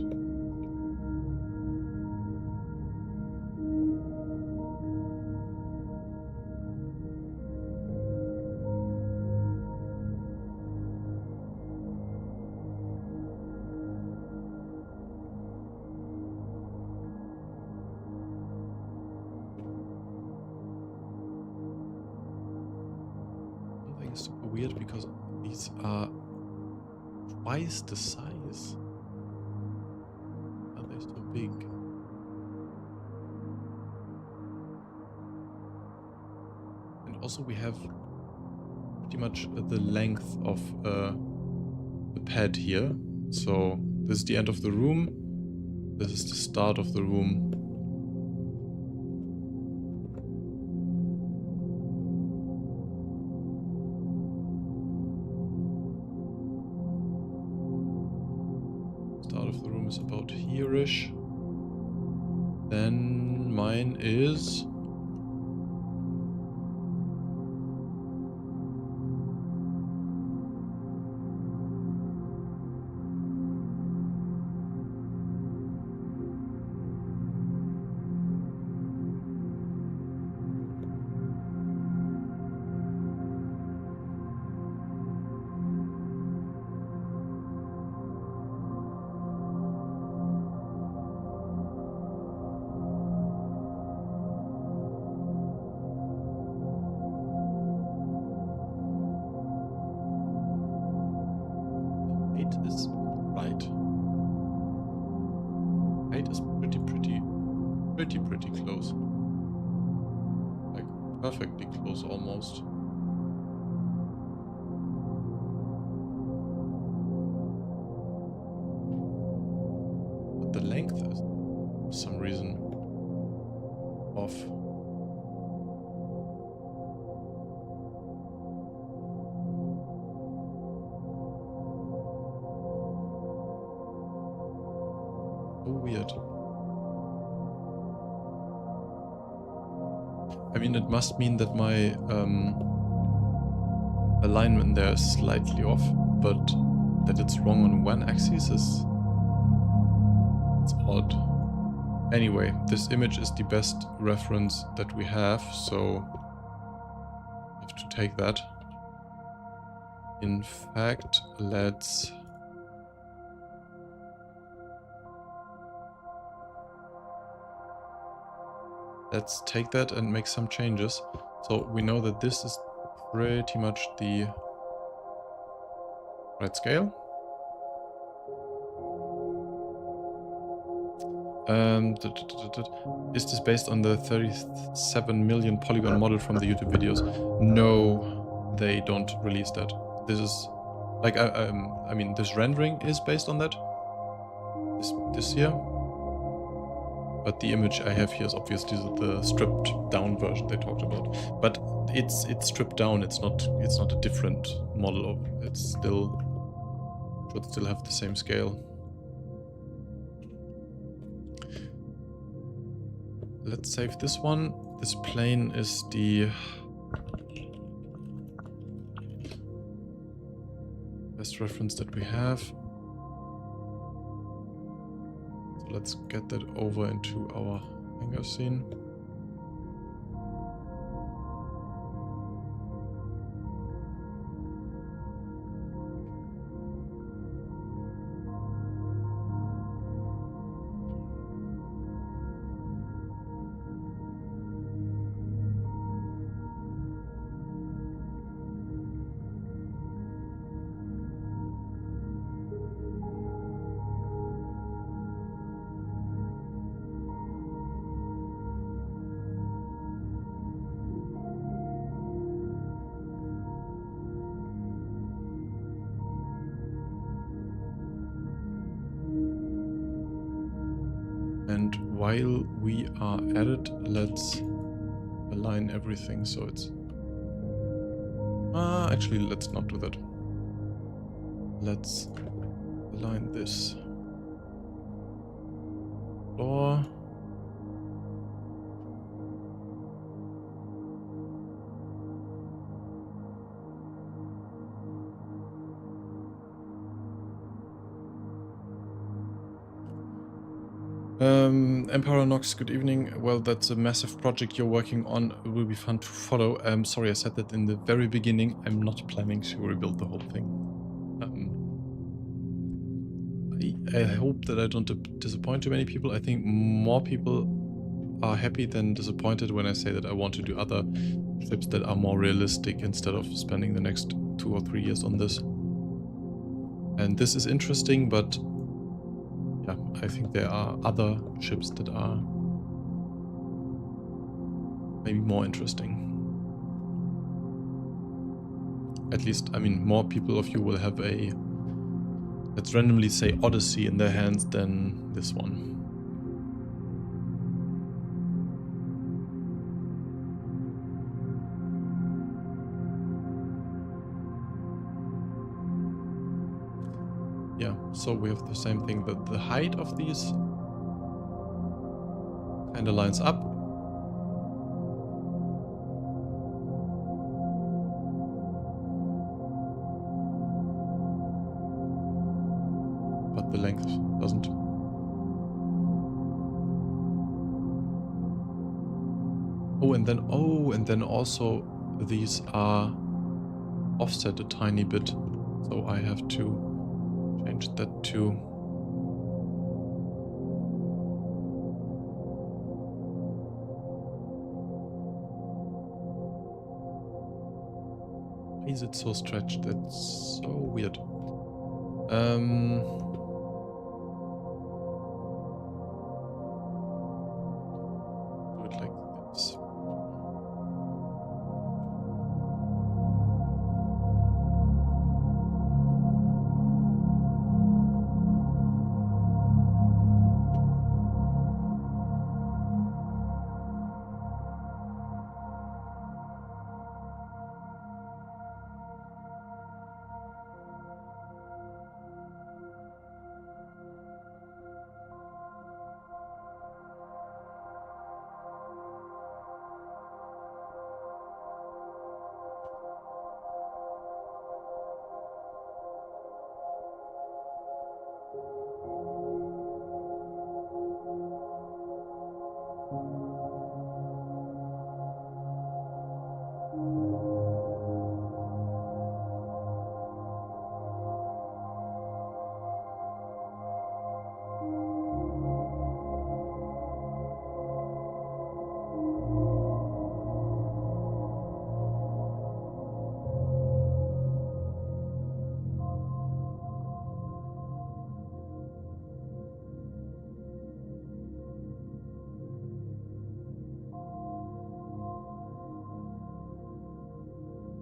Super weird because these are twice the size. Are they so big? And also we have pretty much the length of the pad here. So this is the end of the room. This is the start of the room. Start of the room is about here-ish. Then mine is... is right. Height is pretty close. Like perfectly close almost. But the length is for some reason off. Weird. I mean, it must mean that my alignment there is slightly off, but that it's wrong on one axis is... it's odd. Anyway, this image is the best reference that we have, so I have to take that. In fact, let's... let's take that and make some changes. So we know that this is pretty much the right scale. Is this based on the 37 million polygon model from the YouTube videos? No, they don't release that. This is like I mean, this rendering is based on that. This here. But the image I have here is obviously the stripped down version they talked about. But it's stripped down. It's not a different model of. It's still should still have the same scale. Let's save this one. This plane is the best reference that we have. So let's get that over into our hangar scene. And while we are at it, let's align everything so it's... actually, let's not do that. Let's align this floor. Emperor Nox, good evening. Well, that's a massive project you're working on. It will be fun to follow. Sorry, I said that in the very beginning. I'm not planning to rebuild the whole thing. I hope that I don't disappoint too many people. I think more people are happy than disappointed when I say that I want to do other ships that are more realistic instead of spending the next 2 or 3 years on this. And this is interesting, but yeah, I think there are other ships that are maybe more interesting. At least, I mean, more people of you will have a, let's randomly say, Odyssey in their hands than this one. Yeah, so we have the same thing, but the height of these kind of lines up. But the length doesn't. Oh, and then also these are offset a tiny bit, so I have to change that too. Why is it so stretched? That's so weird. Do it like this.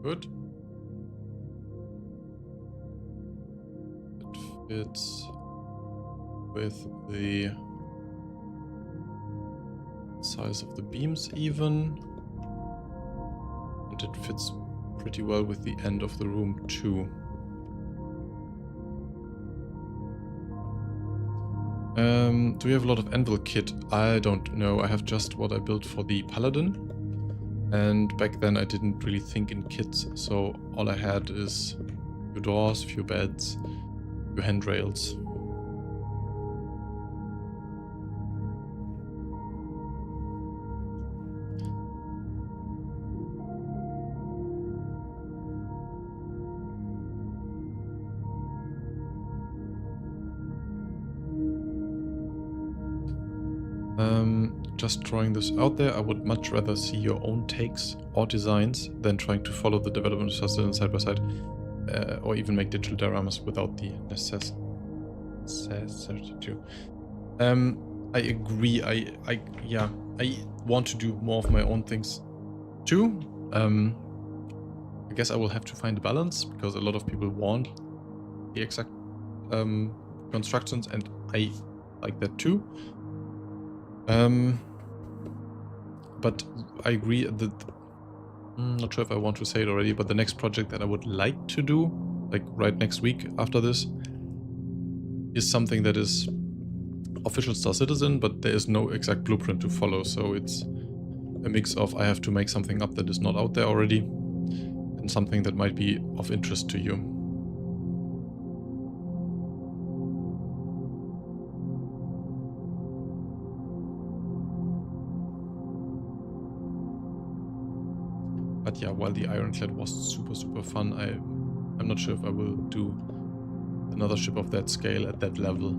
Good. It fits with the size of the beams even. And it fits pretty well with the end of the room too. Do we have a lot of anvil kit? I don't know. I have just what I built for the paladin. And back then I didn't really think in kits. So all I had is a few doors, a few beds, a few handrails. Just drawing this out there, I would much rather see your own takes or designs than trying to follow the development of Sustenance side by side, or even make digital dioramas without the necessity to. I agree. I want to do more of my own things too. I guess I will have to find a balance because a lot of people want the exact constructions, and I like that too. But I agree that I'm not sure if I want to say it already, but the next project that I would like to do, like right next week after this, is something that is official Star Citizen, but there is no exact blueprint to follow. So it's a mix of I have to make something up that is not out there already, and something that might be of interest to you. But yeah, while the Ironclad was super fun, I'm not sure if I will do another ship of that scale at that level.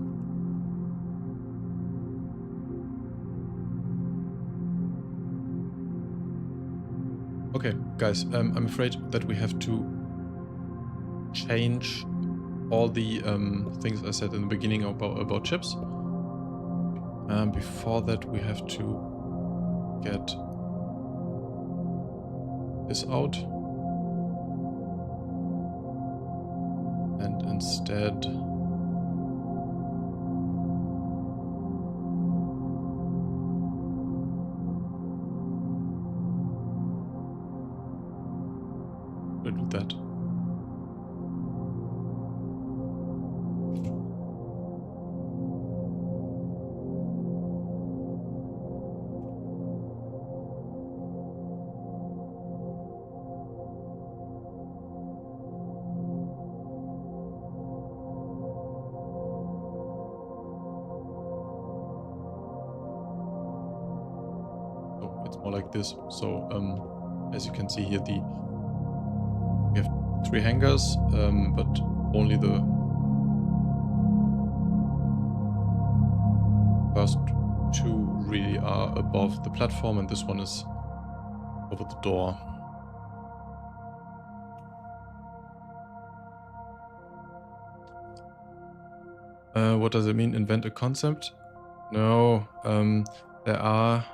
Okay, guys, I'm afraid that we have to change all the things I said in the beginning about ships. Before that, we have to get this out, and instead we'll do that. Like this. So as you can see here, we have 3 hangars, but only the first 2 really are above the platform, and this one is over the door. What does it mean? Invent a concept? No, there are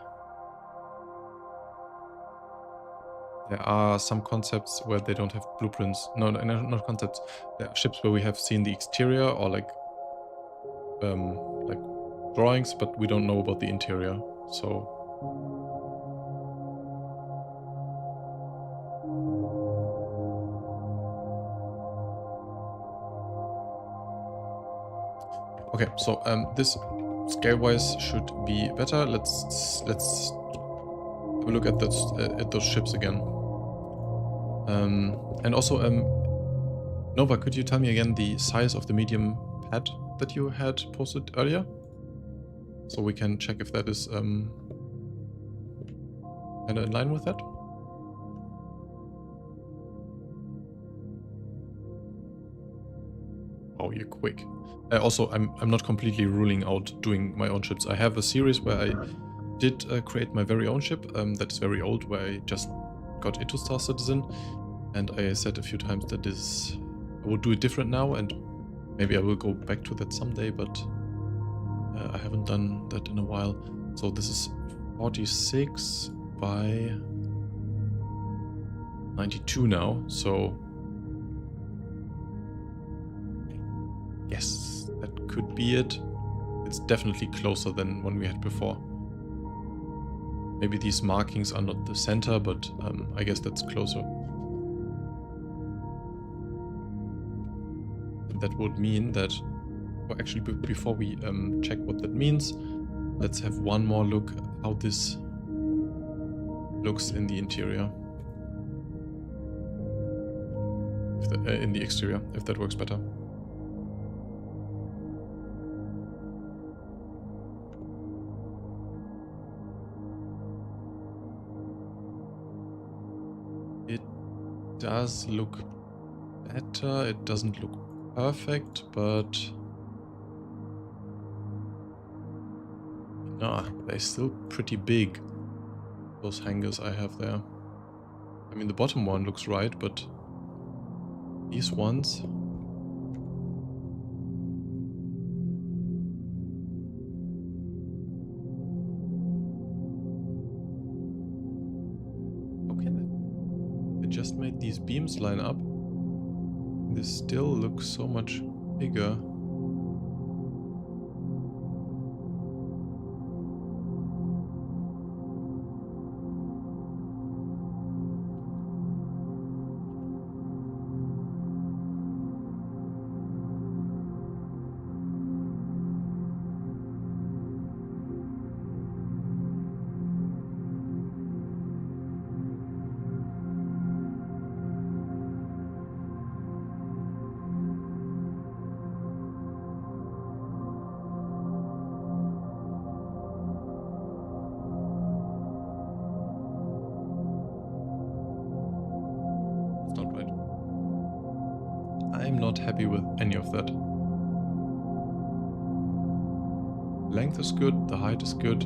some concepts where they don't have blueprints. No, not concepts. There are ships where we have seen the exterior or like drawings, but we don't know about the interior. So okay, so this scale-wise should be better. Let's have a look at those ships again. And also, Nova, could you tell me again the size of the medium pad that you had posted earlier? So we can check if that is kind of in line with that. Oh, you're quick. Also, I'm not completely ruling out doing my own ships. I have a series where I did create my very own ship that is very old, where I just got into Star Citizen, and I said a few times that I will do it different now, and maybe I will go back to that someday, but I haven't done that in a while. So this is 46 by 92 now, so yes, that could be it. It's definitely closer than one we had before. Maybe these markings are not the center, but I guess that's closer. And that would mean that, or actually before we check what that means, let's have one more look how this looks in the interior. In the exterior, if that works better. It does look better. It doesn't look perfect, but nah, they're still pretty big, those hangers I have there. I mean, the bottom one looks right, but these ones... Okay, they just made these beams line up. This still looks so much bigger. I'm not happy with any of that. Length is good, the height is good.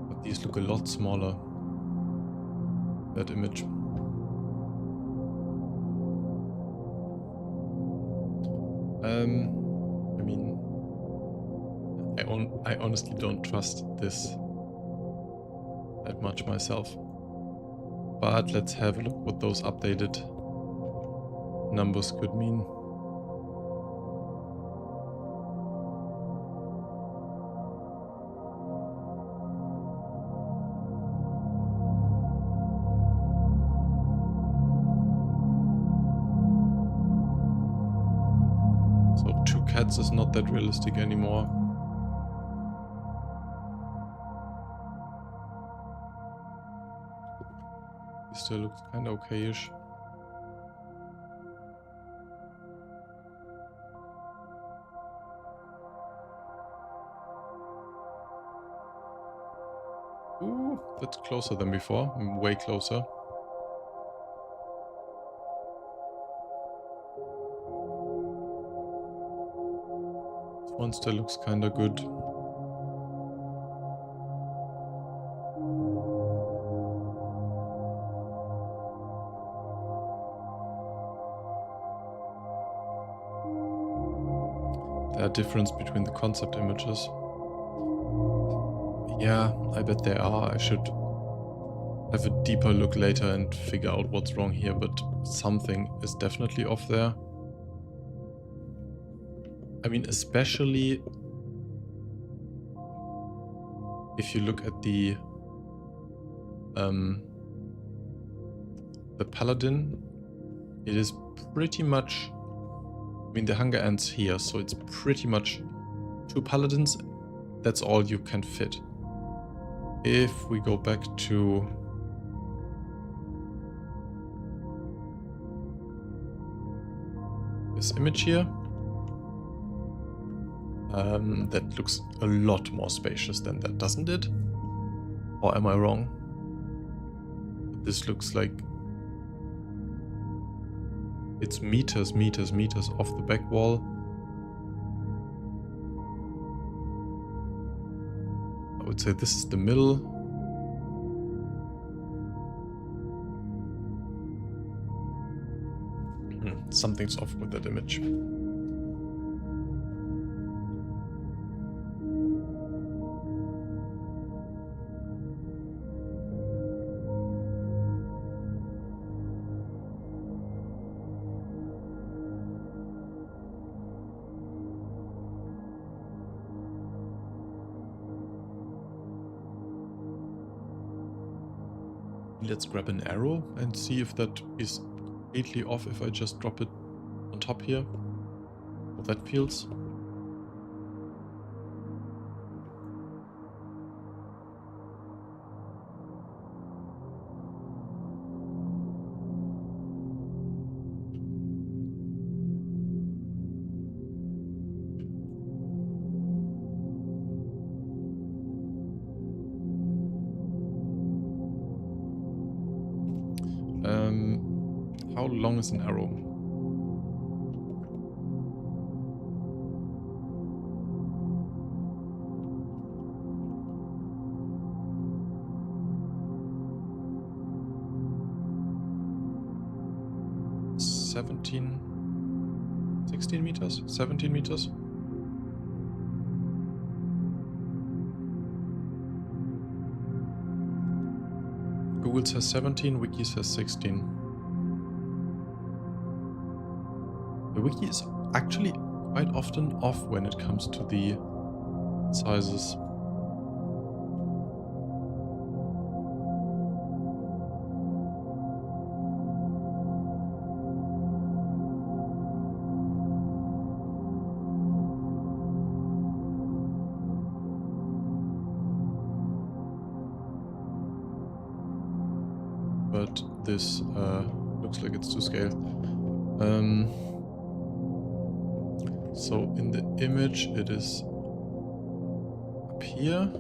But these look a lot smaller. That image. I mean, I honestly don't trust this that much myself. But let's have a look what those updated numbers could mean. So 2 cats is not that realistic anymore. It still looks kind of okay-ish. Ooh, that's closer than before. Way closer. This one still looks kind of good. There are differences between the concept images. Yeah, I bet there are. I should have a deeper look later and figure out what's wrong here, but something is definitely off there. I mean, especially if you look at the paladin, it is pretty much, I mean, the hunger ends here, so it's pretty much 2 paladins. That's all you can fit. If we go back to this image here, that looks a lot more spacious than that, doesn't it? Or am I wrong? This looks like it's meters off the back wall. I would say this is the middle. Something's off with that image. Let's grab an arrow and see if that is completely off if I just drop it on top here. How that feels. How long is an arrow? (16 meters? 17 meters? Google says 17, Wiki says 16. The Wiki is actually quite often off when it comes to the sizes. But this looks like it's to scale. So in the image it is up here.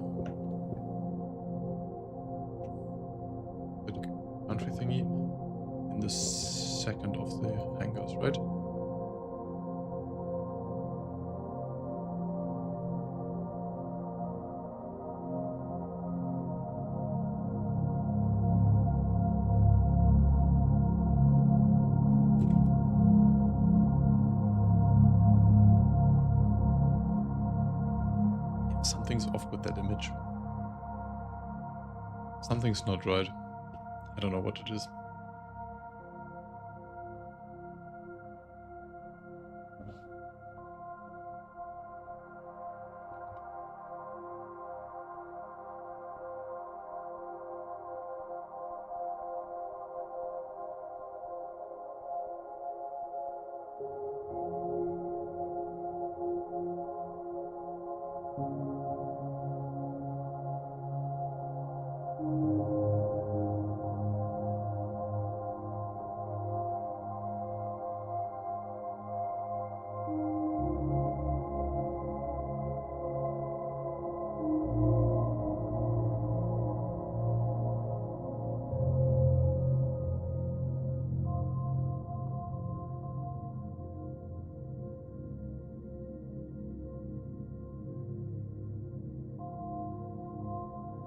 The country thingy in the second of the hangars, right? Something's off with that image. Something's not right. I don't know what it is.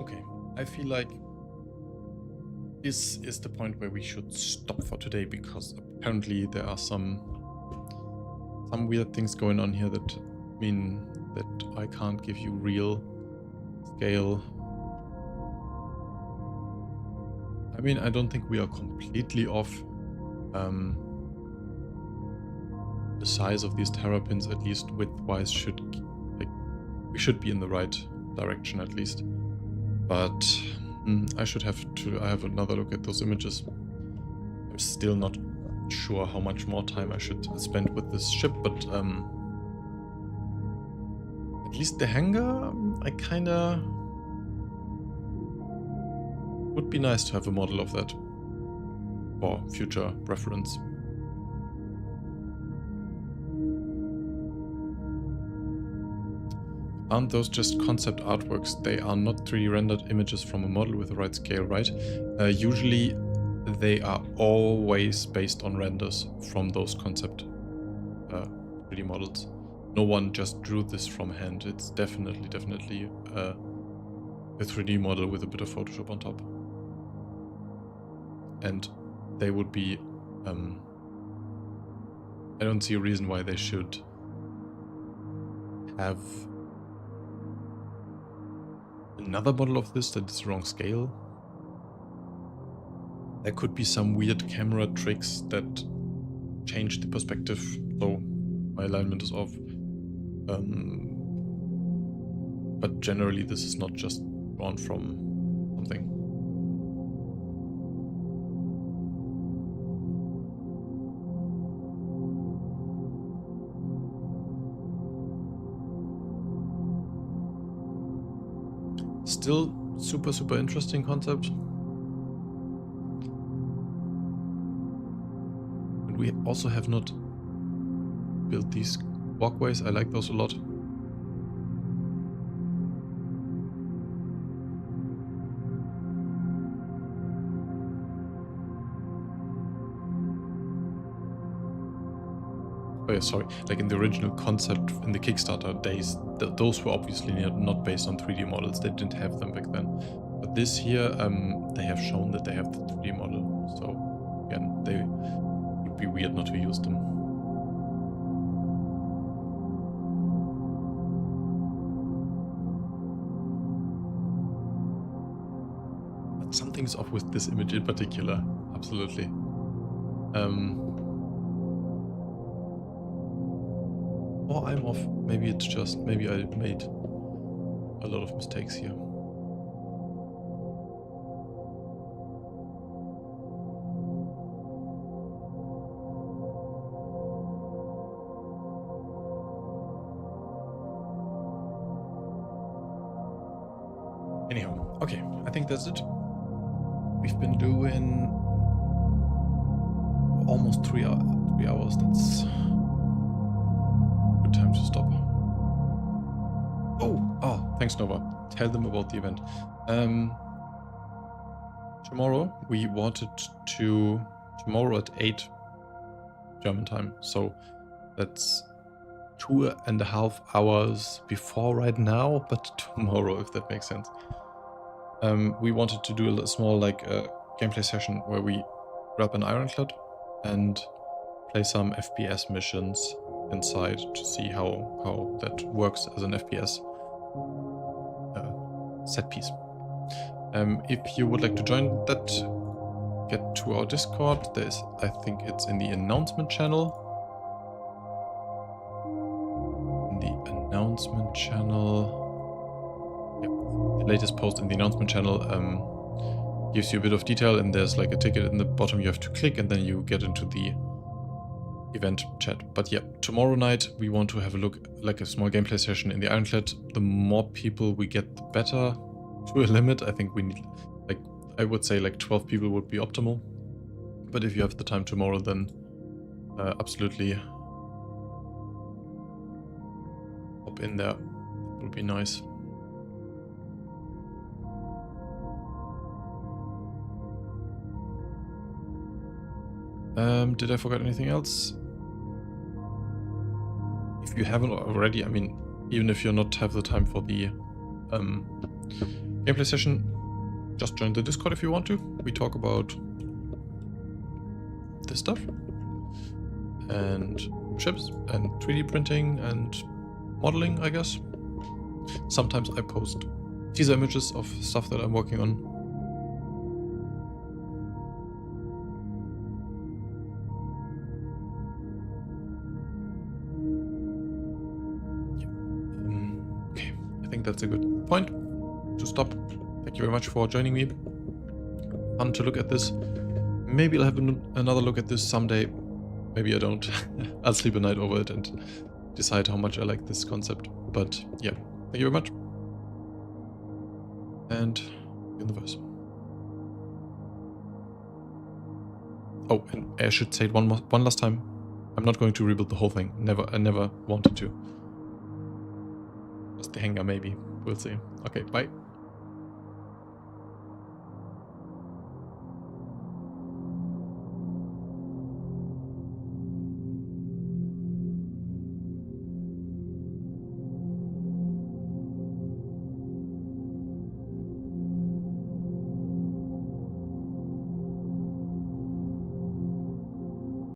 Okay, I feel like this is the point where we should stop for today, because apparently there are some weird things going on here that mean that I can't give you real scale. I mean, I don't think we are completely off. The size of these terrapins, at least width-wise, we should be in the right direction at least. But I have another look at those images. I'm still not sure how much more time I should spend with this ship, but at least the hangar, I kinda would be nice to have a model of that for future reference. Aren't those just concept artworks? They are not 3D rendered images from a model with the right scale, right? Usually they are always based on renders from those concept 3D models. No one just drew this from hand. It's definitely a 3D model with a bit of Photoshop on top. And they would be... I don't see a reason why they should have another model of this that is wrong scale. There could be some weird camera tricks that change the perspective, so my alignment is off. But generally this is not just drawn from something. Still super, super interesting concept. And we also have not built these walkways. I like those a lot. Oh yeah, sorry. Like in the original concept in the Kickstarter days, those were obviously not based on 3D models. They didn't have them back then. But this here, they have shown that they have the 3D model. So again, they would be weird not to use them. But something's off with this image in particular. Absolutely. Or I'm off. Maybe it's just, maybe I made a lot of mistakes here. Anyhow, okay, I think that's it. We've been doing almost 3 hours. That's good time to stop. Oh, thanks Nova. Tell them about the event. Tomorrow we wanted to, tomorrow at 8 German time. So that's 2.5 hours before right now, but tomorrow, if that makes sense. We wanted to do a small gameplay session where we grab an ironclad and play some FPS missions inside to see how that works as an FPS set piece. If you would like to join that, get to our Discord. There's, I think it's in the announcement channel. The latest post in the announcement channel gives you a bit of detail, and there's like a ticket in the bottom you have to click, and then you get into the event chat. But yeah, tomorrow night we want to have a look, like a small gameplay session in the Ironclad. The more people we get, the better. To a limit, I think we need, like, I would say like 12 people would be optimal. But if you have the time tomorrow, then absolutely hop in there. It would be nice. Did I forget anything else? If you haven't already, I mean, even if you're not have the time for the gameplay session, just join the Discord if you want to. We talk about this stuff and chips and 3D printing and modeling, I guess. Sometimes I post teaser images of stuff that I'm working on. Okay, I think that's a good point to stop. Thank you very much for joining me. Fun to look at this. Maybe I'll have another look at this someday. Maybe I don't. I'll sleep a night over it and decide how much I like this concept. But yeah, thank you very much. And in the verse. Oh, and I should say it one last time. I'm not going to rebuild the whole thing. Never. I never wanted to. Just the hangar, maybe. We'll see. Okay, bye.